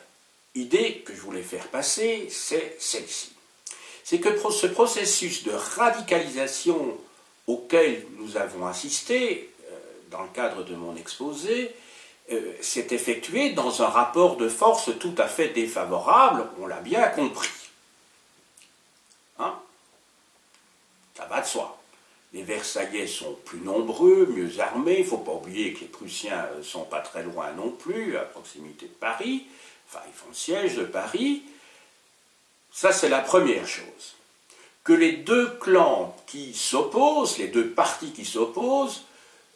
idée que je voulais faire passer, c'est celle-ci. C'est que ce processus de radicalisation auquel nous avons assisté, dans le cadre de mon exposé, s'est effectué dans un rapport de force tout à fait défavorable, on l'a bien compris. Hein? Ça va de soi. Les Versaillais sont plus nombreux, mieux armés. Il ne faut pas oublier que les Prussiens ne sont pas très loin non plus, à proximité de Paris. Enfin, ils font le siège de Paris. Ça, c'est la première chose. Que les deux clans qui s'opposent, les deux partis qui s'opposent,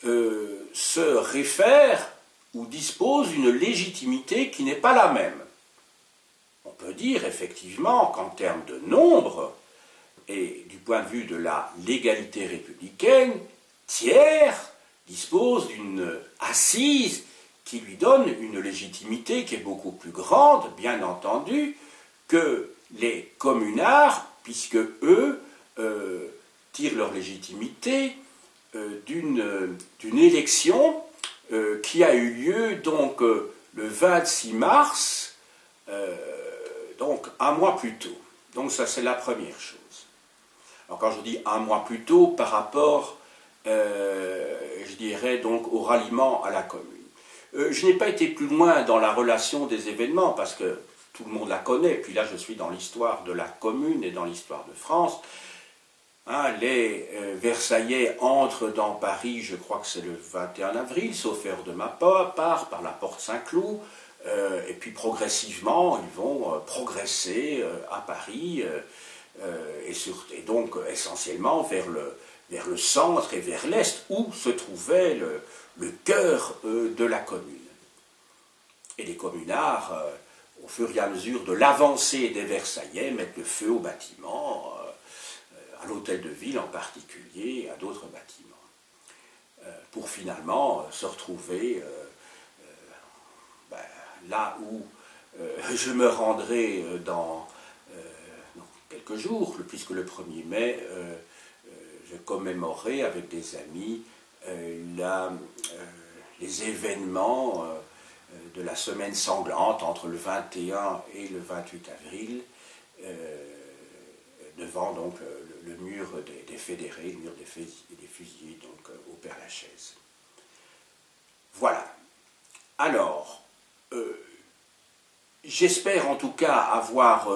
se réfèrent ou dispose d'une légitimité qui n'est pas la même. On peut dire effectivement qu'en termes de nombre, et du point de vue de la légalité républicaine, Thiers dispose d'une assise qui lui donne une légitimité qui est beaucoup plus grande, bien entendu, que les communards, puisque eux tirent leur légitimité d'une élection qui a eu lieu donc le 26 mars, donc un mois plus tôt. Donc ça c'est la première chose. Alors quand je dis un mois plus tôt, par rapport, je dirais donc au ralliement à la commune. Je n'ai pas été plus loin dans la relation des événements parce que tout le monde la connaît, puis là je suis dans l'histoire de la commune et dans l'histoire de France. Hein, les Versaillais entrent dans Paris, je crois que c'est le 21 avril, sauf erreur de ma part, par la porte Saint-Cloud, et puis progressivement ils vont progresser à Paris, et donc essentiellement vers le centre et vers l'est, où se trouvait le cœur de la commune. Et les communards, au fur et à mesure de l'avancée des Versaillais, mettent le feu aux bâtiments, à l'hôtel de ville en particulier, et à d'autres bâtiments, pour finalement se retrouver là où je me rendrai dans quelques jours, puisque le 1er mai, je commémorerai avec des amis les événements de la semaine sanglante entre le 21 et le 28 avril, devant donc le mur des fédérés, le mur des fusillés, donc au Père-Lachaise. Voilà. Alors, j'espère en tout cas avoir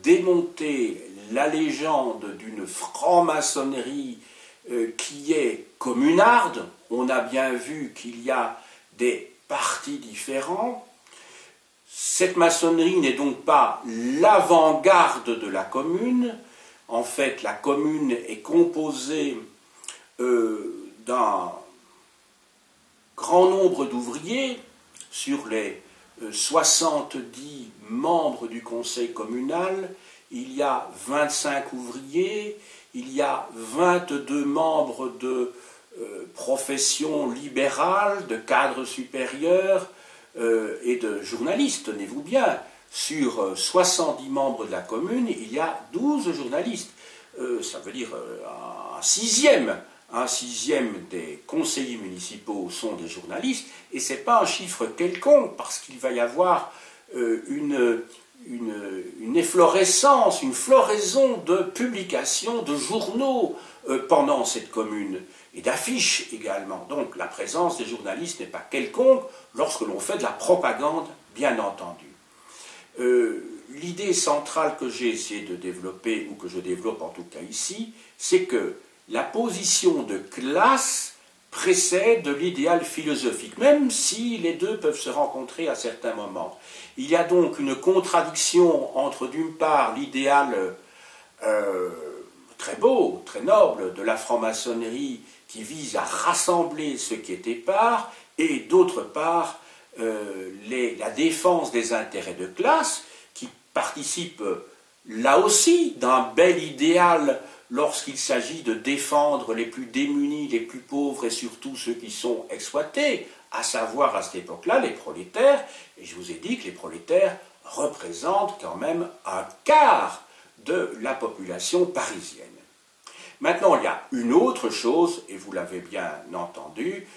démonté la légende d'une franc-maçonnerie qui est communarde. On a bien vu qu'il y a des partis différents. Cette maçonnerie n'est donc pas l'avant-garde de la commune. En fait, la commune est composée d'un grand nombre d'ouvriers. Sur les 70 membres du conseil communal, il y a 25 ouvriers, il y a 22 membres de professions libérales, de cadres supérieurs et de journalistes, tenez-vous bien. Sur 70 membres de la commune, il y a 12 journalistes. Ça veut dire un sixième des conseillers municipaux sont des journalistes, et ce n'est pas un chiffre quelconque, parce qu'il va y avoir une efflorescence, une floraison de publications, de journaux pendant cette commune, et d'affiches également. Donc la présence des journalistes n'est pas quelconque lorsque l'on fait de la propagande, bien entendu. L'idée centrale que j'ai essayé de développer, ou que je développe en tout cas ici, c'est que la position de classe précède l'idéal philosophique, même si les deux peuvent se rencontrer à certains moments. Il y a donc une contradiction entre, d'une part, l'idéal très beau, très noble de la franc-maçonnerie qui vise à rassembler ceux qui étaient épars, et d'autre part, la défense des intérêts de classe qui participe là aussi d'un bel idéal lorsqu'il s'agit de défendre les plus démunis, les plus pauvres et surtout ceux qui sont exploités, à savoir à cette époque-là les prolétaires. Et je vous ai dit que les prolétaires représentent quand même un quart de la population parisienne. Maintenant, il y a une autre chose, et vous l'avez bien entendu,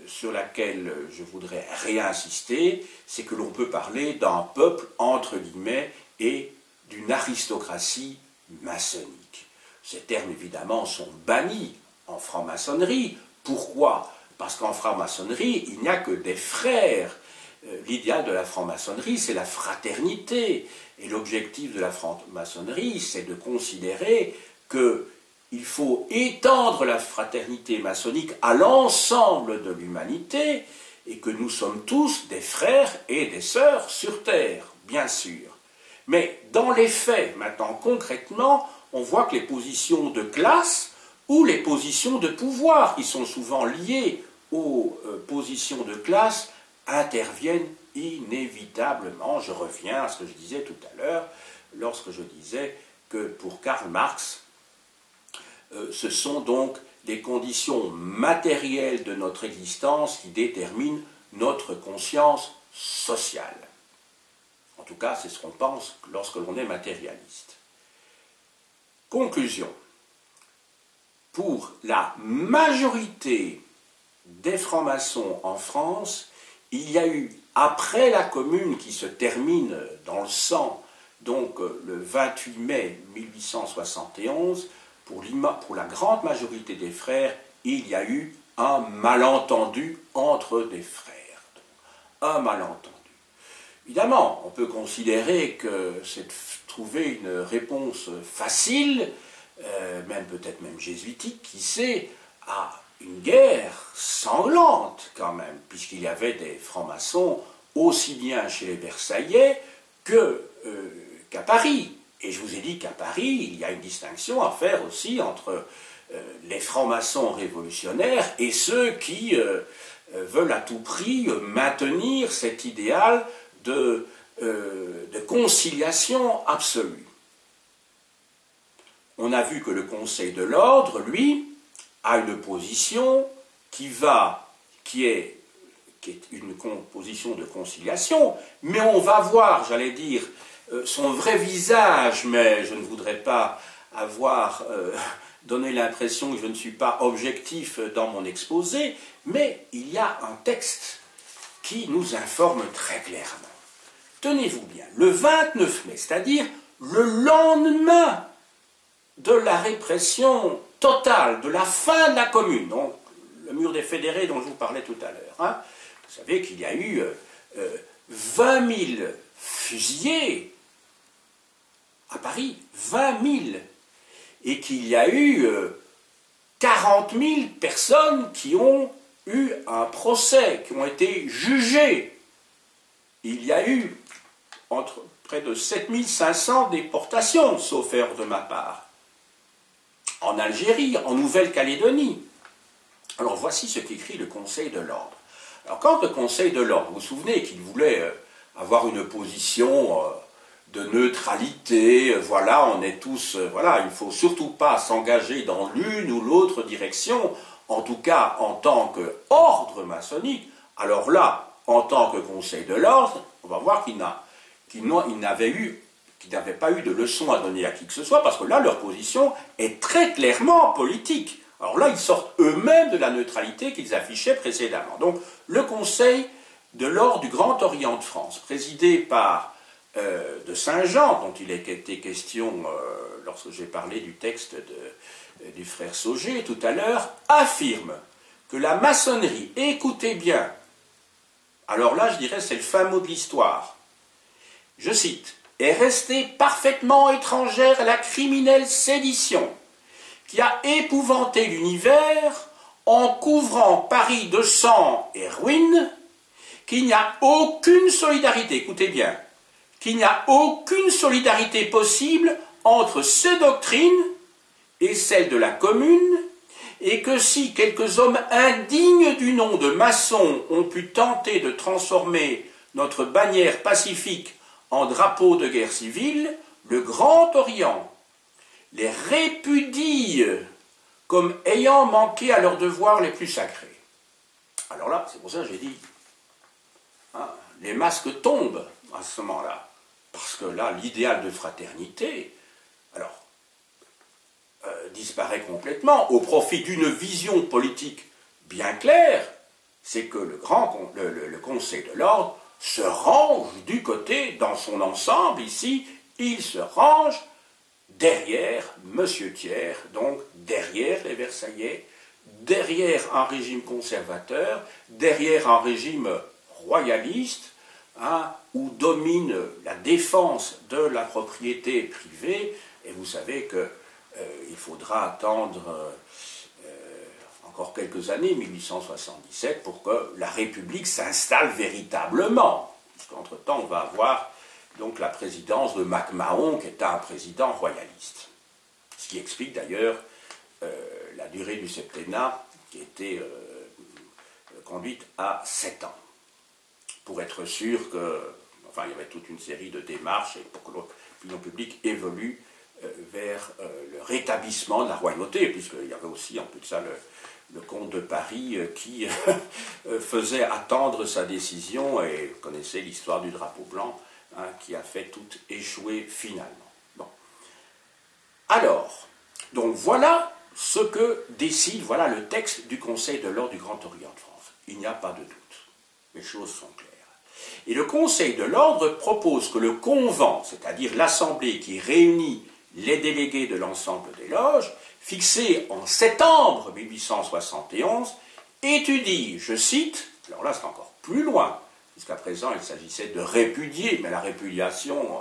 sur laquelle je voudrais réinsister, c'est que l'on peut parler d'un peuple, entre guillemets, et d'une aristocratie maçonnique. Ces termes, évidemment, sont bannis en franc-maçonnerie. Pourquoi? Parce qu'en franc-maçonnerie, il n'y a que des frères. L'idéal de la franc-maçonnerie, c'est la fraternité. Et l'objectif de la franc-maçonnerie, c'est de considérer qu'il faut étendre la fraternité maçonnique à l'ensemble de l'humanité et que nous sommes tous des frères et des sœurs sur Terre, bien sûr. Mais dans les faits, maintenant concrètement, on voit que les positions de classe ou les positions de pouvoir, qui sont souvent liées aux positions de classe, interviennent inévitablement. Je reviens à ce que je disais tout à l'heure, lorsque je disais que pour Karl Marx, ce sont donc les conditions matérielles de notre existence qui déterminent notre conscience sociale. En tout cas, c'est ce qu'on pense lorsque l'on est matérialiste. Conclusion. Pour la majorité des francs-maçons en France, il y a eu, après la Commune qui se termine dans le sang, donc le 28 mai 1871, pour la grande majorité des frères, il y a eu un malentendu entre des frères. Un malentendu. Évidemment, on peut considérer que c'est trouver une réponse facile, peut-être même jésuitique, qui sait, à une guerre sanglante quand même, puisqu'il y avait des francs-maçons aussi bien chez les Versaillais qu'à Paris. Et je vous ai dit qu'à Paris, il y a une distinction à faire aussi entre les francs-maçons révolutionnaires et ceux qui veulent à tout prix maintenir cet idéal de conciliation absolue. On a vu que le Conseil de l'Ordre, lui, a une position qui est une position de conciliation, mais on va voir, j'allais dire, son vrai visage, mais je ne voudrais pas avoir donné l'impression que je ne suis pas objectif dans mon exposé, mais il y a un texte qui nous informe très clairement. Tenez-vous bien, le 29 mai, c'est-à-dire le lendemain de la répression totale, de la fin de la Commune, donc le mur des fédérés dont je vous parlais tout à l'heure, hein, vous savez qu'il y a eu 20 000 fusillés à Paris, 20 000, et qu'il y a eu 40 000 personnes qui ont eu un procès, qui ont été jugées. Il y a eu près de 7 500 déportations, sauf erreur de ma part, en Algérie, en Nouvelle-Calédonie. Alors voici ce qu'écrit le Conseil de l'Ordre. Alors quand le Conseil de l'Ordre, vous vous souvenez qu'il voulait avoir une position de neutralité, voilà, on est tous, voilà, il ne faut surtout pas s'engager dans l'une ou l'autre direction, en tout cas en tant qu'ordre maçonnique. Alors là, en tant que Conseil de l'Ordre, on va voir qu'ils n'avaient pas eu de leçon à donner à qui que ce soit, parce que là, leur position est très clairement politique. Alors là, ils sortent eux-mêmes de la neutralité qu'ils affichaient précédemment. Donc, le Conseil de l'Ordre du Grand Orient de France, présidé par de Saint-Jean, dont il a été question lorsque j'ai parlé du texte du frère Sauger tout à l'heure, affirme que la maçonnerie, écoutez bien, alors là, je dirais, c'est le fin mot de l'histoire, je cite, est restée parfaitement étrangère à la criminelle sédition qui a épouvanté l'univers en couvrant Paris de sang et ruine, qu'il n'y a aucune solidarité, écoutez bien, qu'il n'y a aucune solidarité possible entre ces doctrines et celles de la Commune, et que si quelques hommes indignes du nom de maçons ont pu tenter de transformer notre bannière pacifique en drapeau de guerre civile, le Grand Orient les répudie comme ayant manqué à leurs devoirs les plus sacrés. Alors là, c'est pour ça que j'ai dit, hein, les masques tombent à ce moment-là, parce que là, l'idéal de fraternité, alors, disparaît complètement au profit d'une vision politique bien claire, c'est que le Conseil de l'Ordre se range du côté, dans son ensemble ici, il se range derrière M. Thiers, donc derrière les Versaillais, derrière un régime conservateur, derrière un régime royaliste, hein, où domine la défense de la propriété privée, et vous savez qu'il faudra attendre encore quelques années, 1877, pour que la République s'installe véritablement. Puisqu'entre-temps, on va avoir donc la présidence de MacMahon, qui était un président royaliste. Ce qui explique d'ailleurs la durée du septennat, qui était conduite à 7 ans. pour être sûr que, enfin, il y avait toute une série de démarches et pour que l'opinion publique évolue vers le rétablissement de la royauté, puisqu'il y avait aussi en plus de ça le comte de Paris qui faisait attendre sa décision, et vous connaissez l'histoire du drapeau blanc, hein, qui a fait tout échouer finalement. Bon. Alors, donc voilà ce que décide, voilà le texte du Conseil de l'Ordre du Grand Orient de France. Il n'y a pas de doute, les choses sont claires. Et le Conseil de l'Ordre propose que le convent, c'est-à-dire l'assemblée qui réunit les délégués de l'ensemble des loges, fixé en septembre 1871, étudie, je cite, alors là c'est encore plus loin, jusqu'à présent il s'agissait de répudier, mais la répudiation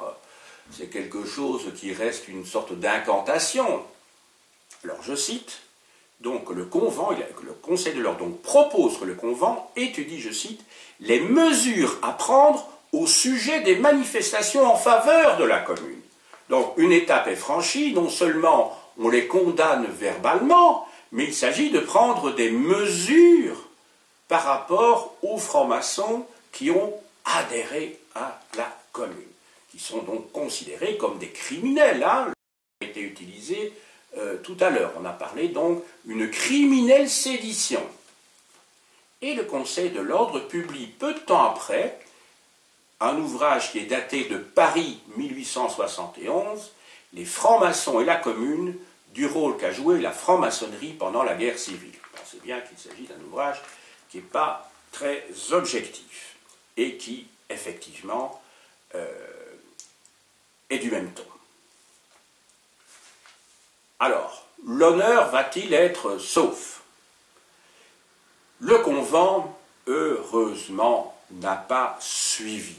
c'est quelque chose qui reste une sorte d'incantation. Alors je cite, donc le Conseil de l'Ordre propose que le convent étudie, je cite, les mesures à prendre au sujet des manifestations en faveur de la commune. Donc une étape est franchie, non seulement on les condamne verbalement, mais il s'agit de prendre des mesures par rapport aux francs-maçons qui ont adhéré à la commune, qui sont donc considérés comme des criminels. Hein, a été utilisé tout à l'heure. On a parlé donc d'une criminelle sédition. Et le Conseil de l'Ordre publie peu de temps après un ouvrage qui est daté de Paris 1871, Les francs-maçons et la commune, du rôle qu'a joué la franc-maçonnerie pendant la guerre civile. Pensez bien qu'il s'agit d'un ouvrage qui n'est pas très objectif et qui, effectivement, est du même ton. Alors, l'honneur va-t-il être sauf? Le convent, heureusement, n'a pas suivi.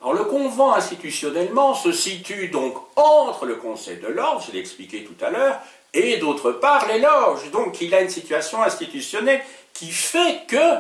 Alors le convent institutionnellement se situe donc entre le Conseil de l'Ordre, je l'ai expliqué tout à l'heure, et d'autre part les loges. Donc il a une situation institutionnelle qui fait que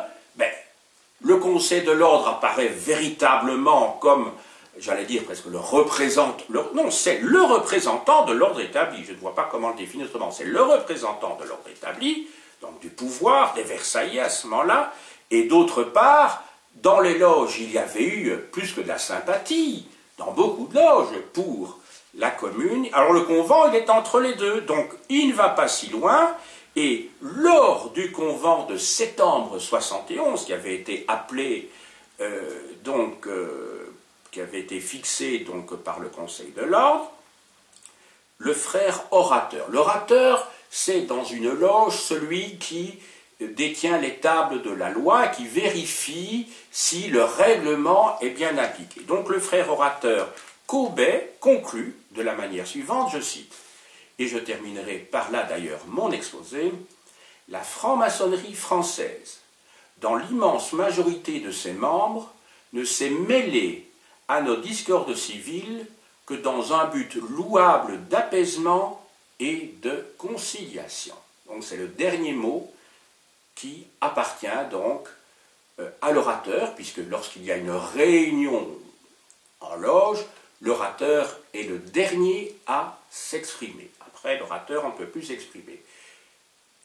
le Conseil de l'Ordre apparaît véritablement comme, j'allais dire presque le représentant, non, c'est le représentant de l'ordre établi, je ne vois pas comment le définir autrement, c'est le représentant de l'ordre établi, donc du pouvoir, des Versaillais à ce moment-là, et d'autre part, dans les loges, il y avait eu plus que de la sympathie, dans beaucoup de loges, pour la commune. Alors le convent, il est entre les deux, donc il ne va pas si loin, et lors du convent de septembre 71, qui avait été appelé, qui avait été fixé donc par le Conseil de l'Ordre, le frère orateur. L'orateur, c'est dans une loge celui qui détient les tables de la loi, qui vérifie si le règlement est bien appliqué. Donc le frère orateur Courbet conclut de la manière suivante, je cite, et je terminerai par là d'ailleurs mon exposé, « La franc-maçonnerie française, dans l'immense majorité de ses membres, ne s'est mêlée à nos discordes civiles que dans un but louable d'apaisement et de conciliation. » Donc c'est le dernier mot qui appartient donc à l'orateur, puisque lorsqu'il y a une réunion en loge, l'orateur est le dernier à s'exprimer. Après, l'orateur, on ne peut plus s'exprimer.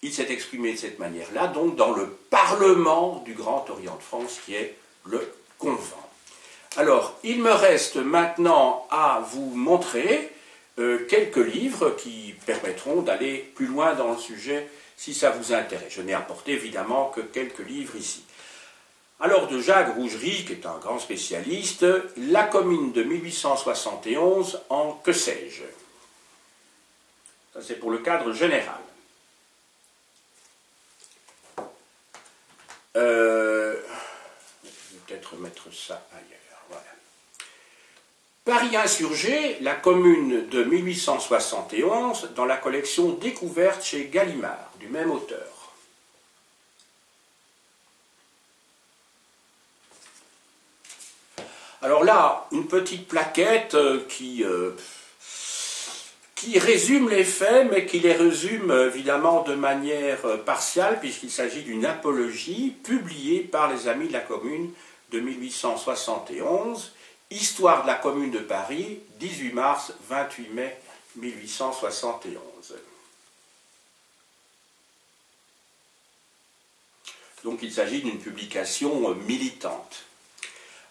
Il s'est exprimé de cette manière-là, donc dans le Parlement du Grand Orient de France, qui est le convent. Alors, il me reste maintenant à vous montrer quelques livres qui permettront d'aller plus loin dans le sujet si ça vous intéresse. Je n'ai apporté évidemment que quelques livres ici. Alors, de Jacques Rougerie, qui est un grand spécialiste, La commune de 1871 en que sais-je. Ça, c'est pour le cadre général. Je vais peut-être mettre ça ailleurs. Voilà. Paris insurgé, la commune de 1871, dans la collection Découverte chez Gallimard, du même auteur. Alors là, une petite plaquette qui résume les faits, mais qui les résume évidemment de manière partiale, puisqu'il s'agit d'une apologie publiée par les Amis de la Commune de 1871, Histoire de la Commune de Paris, 18 mars, 28 mai 1871. Donc il s'agit d'une publication militante.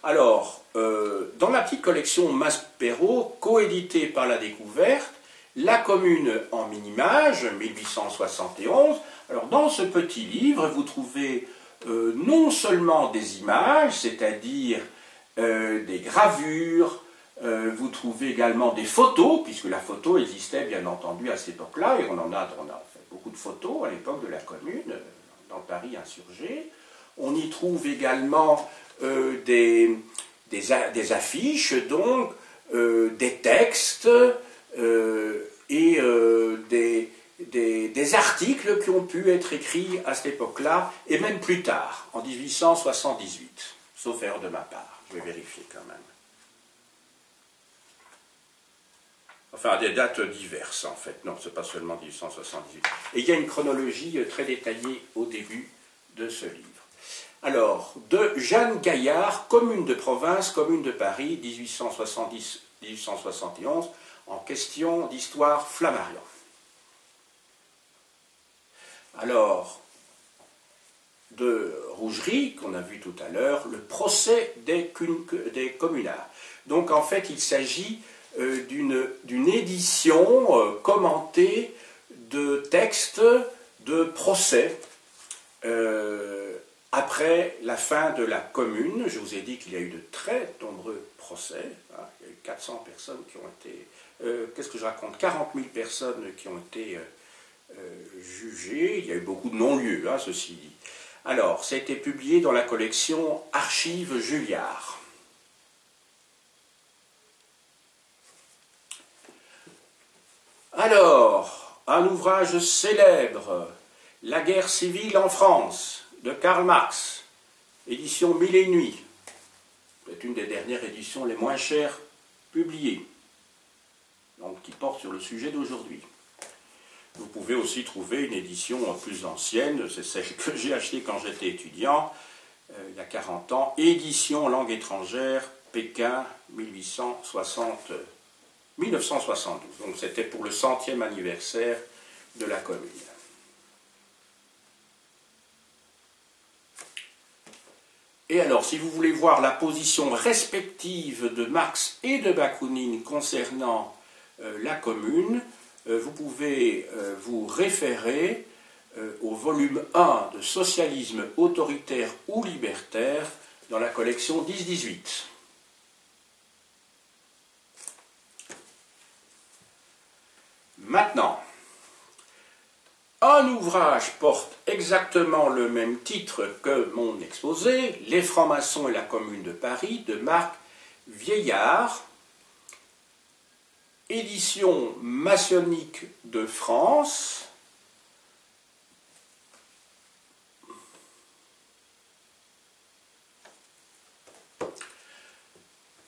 Alors, dans la petite collection Maspero, coéditée par La Découverte, La Commune en mini-images, 1871. Alors, dans ce petit livre, vous trouvez non seulement des images, c'est-à-dire des gravures, vous trouvez également des photos, puisque la photo existait bien entendu à cette époque-là, et on a fait beaucoup de photos à l'époque de la Commune, dans Paris insurgé. On y trouve également des affiches, donc des textes et des articles qui ont pu être écrits à cette époque-là, et même plus tard, en 1878, sauf erreur de ma part, je vais vérifier quand même. Enfin, des dates diverses, en fait. Non, c'est pas seulement 1878. Et il y a une chronologie très détaillée au début de ce livre. Alors, de Jeanne Gaillard, Commune de province, Commune de Paris, 1870-1871, en question d'histoire Flammarion. Alors, de Rougerie, qu'on a vu tout à l'heure, le procès des communards. Donc, en fait, il s'agit d'une édition commentée de textes de procès après la fin de la Commune. Je vous ai dit qu'il y a eu de très nombreux procès. Hein. Il y a eu 400 personnes qui ont été... qu'est-ce que je raconte 40 000 personnes qui ont été jugées. Il y a eu beaucoup de non-lieux, hein, ceci dit. Alors, ça a été publié dans la collection Archives Julliard. Alors, un ouvrage célèbre, La guerre civile en France, de Karl Marx, édition Mille et une nuits. C'est une des dernières éditions les moins chères publiées, donc qui porte sur le sujet d'aujourd'hui. Vous pouvez aussi trouver une édition plus ancienne, c'est celle que j'ai achetée quand j'étais étudiant, il y a 40 ans, édition langue étrangère, Pékin, 1972. Donc c'était pour le 100e anniversaire de la Commune. Et alors, si vous voulez voir la position respective de Marx et de Bakounine concernant la Commune, vous pouvez vous référer au volume 1 de Socialisme autoritaire ou libertaire dans la collection 10-18. Maintenant, un ouvrage porte exactement le même titre que mon exposé, Les francs-maçons et la Commune de Paris, de Marc Vieillard, édition maçonnique de France.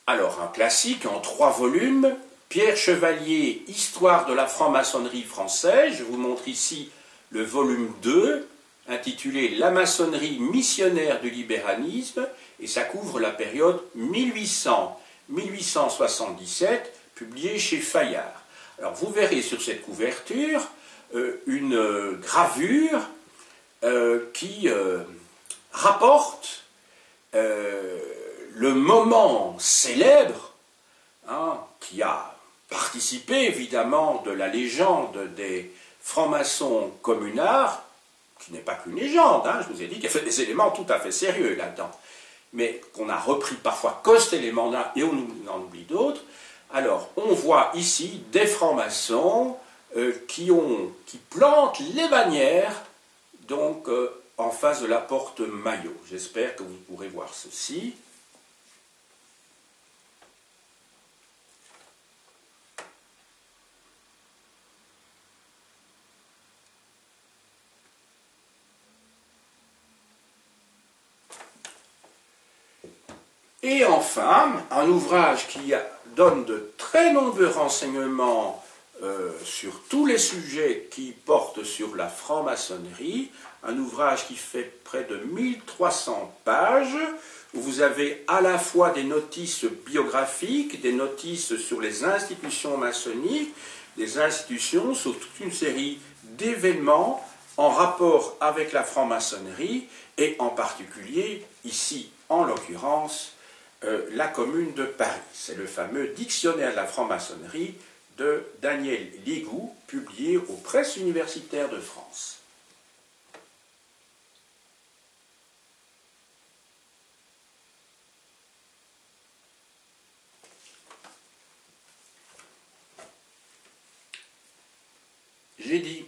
Alors, un classique en 3 volumes, Pierre Chevalier, Histoire de la franc-maçonnerie française. Je vous montre ici le volume 2, intitulé La maçonnerie missionnaire du libéralisme, et ça couvre la période 1800-1877, publié chez Fayard. Alors, vous verrez sur cette couverture une gravure qui rapporte le moment célèbre, hein, qui a participé évidemment de la légende des francs-maçons communards, qui n'est pas qu'une légende, hein, je vous ai dit qu'il y avait des éléments tout à fait sérieux là-dedans, mais qu'on a repris parfois que cet élément-là et on en oublie d'autres. Alors, on voit ici des francs-maçons qui plantent les bannières donc, en face de la porte Maillot. J'espère que vous pourrez voir ceci. Et enfin, un ouvrage qui donne de très nombreux renseignements sur tous les sujets qui portent sur la franc-maçonnerie, un ouvrage qui fait près de 1300 pages, où vous avez à la fois des notices biographiques, des notices sur les institutions maçonniques, des institutions sur toute une série d'événements en rapport avec la franc-maçonnerie, et en particulier, ici en l'occurrence, la Commune de Paris. C'est le fameux dictionnaire de la franc-maçonnerie de Daniel Ligou, publié aux Presses universitaires de France. J'ai dit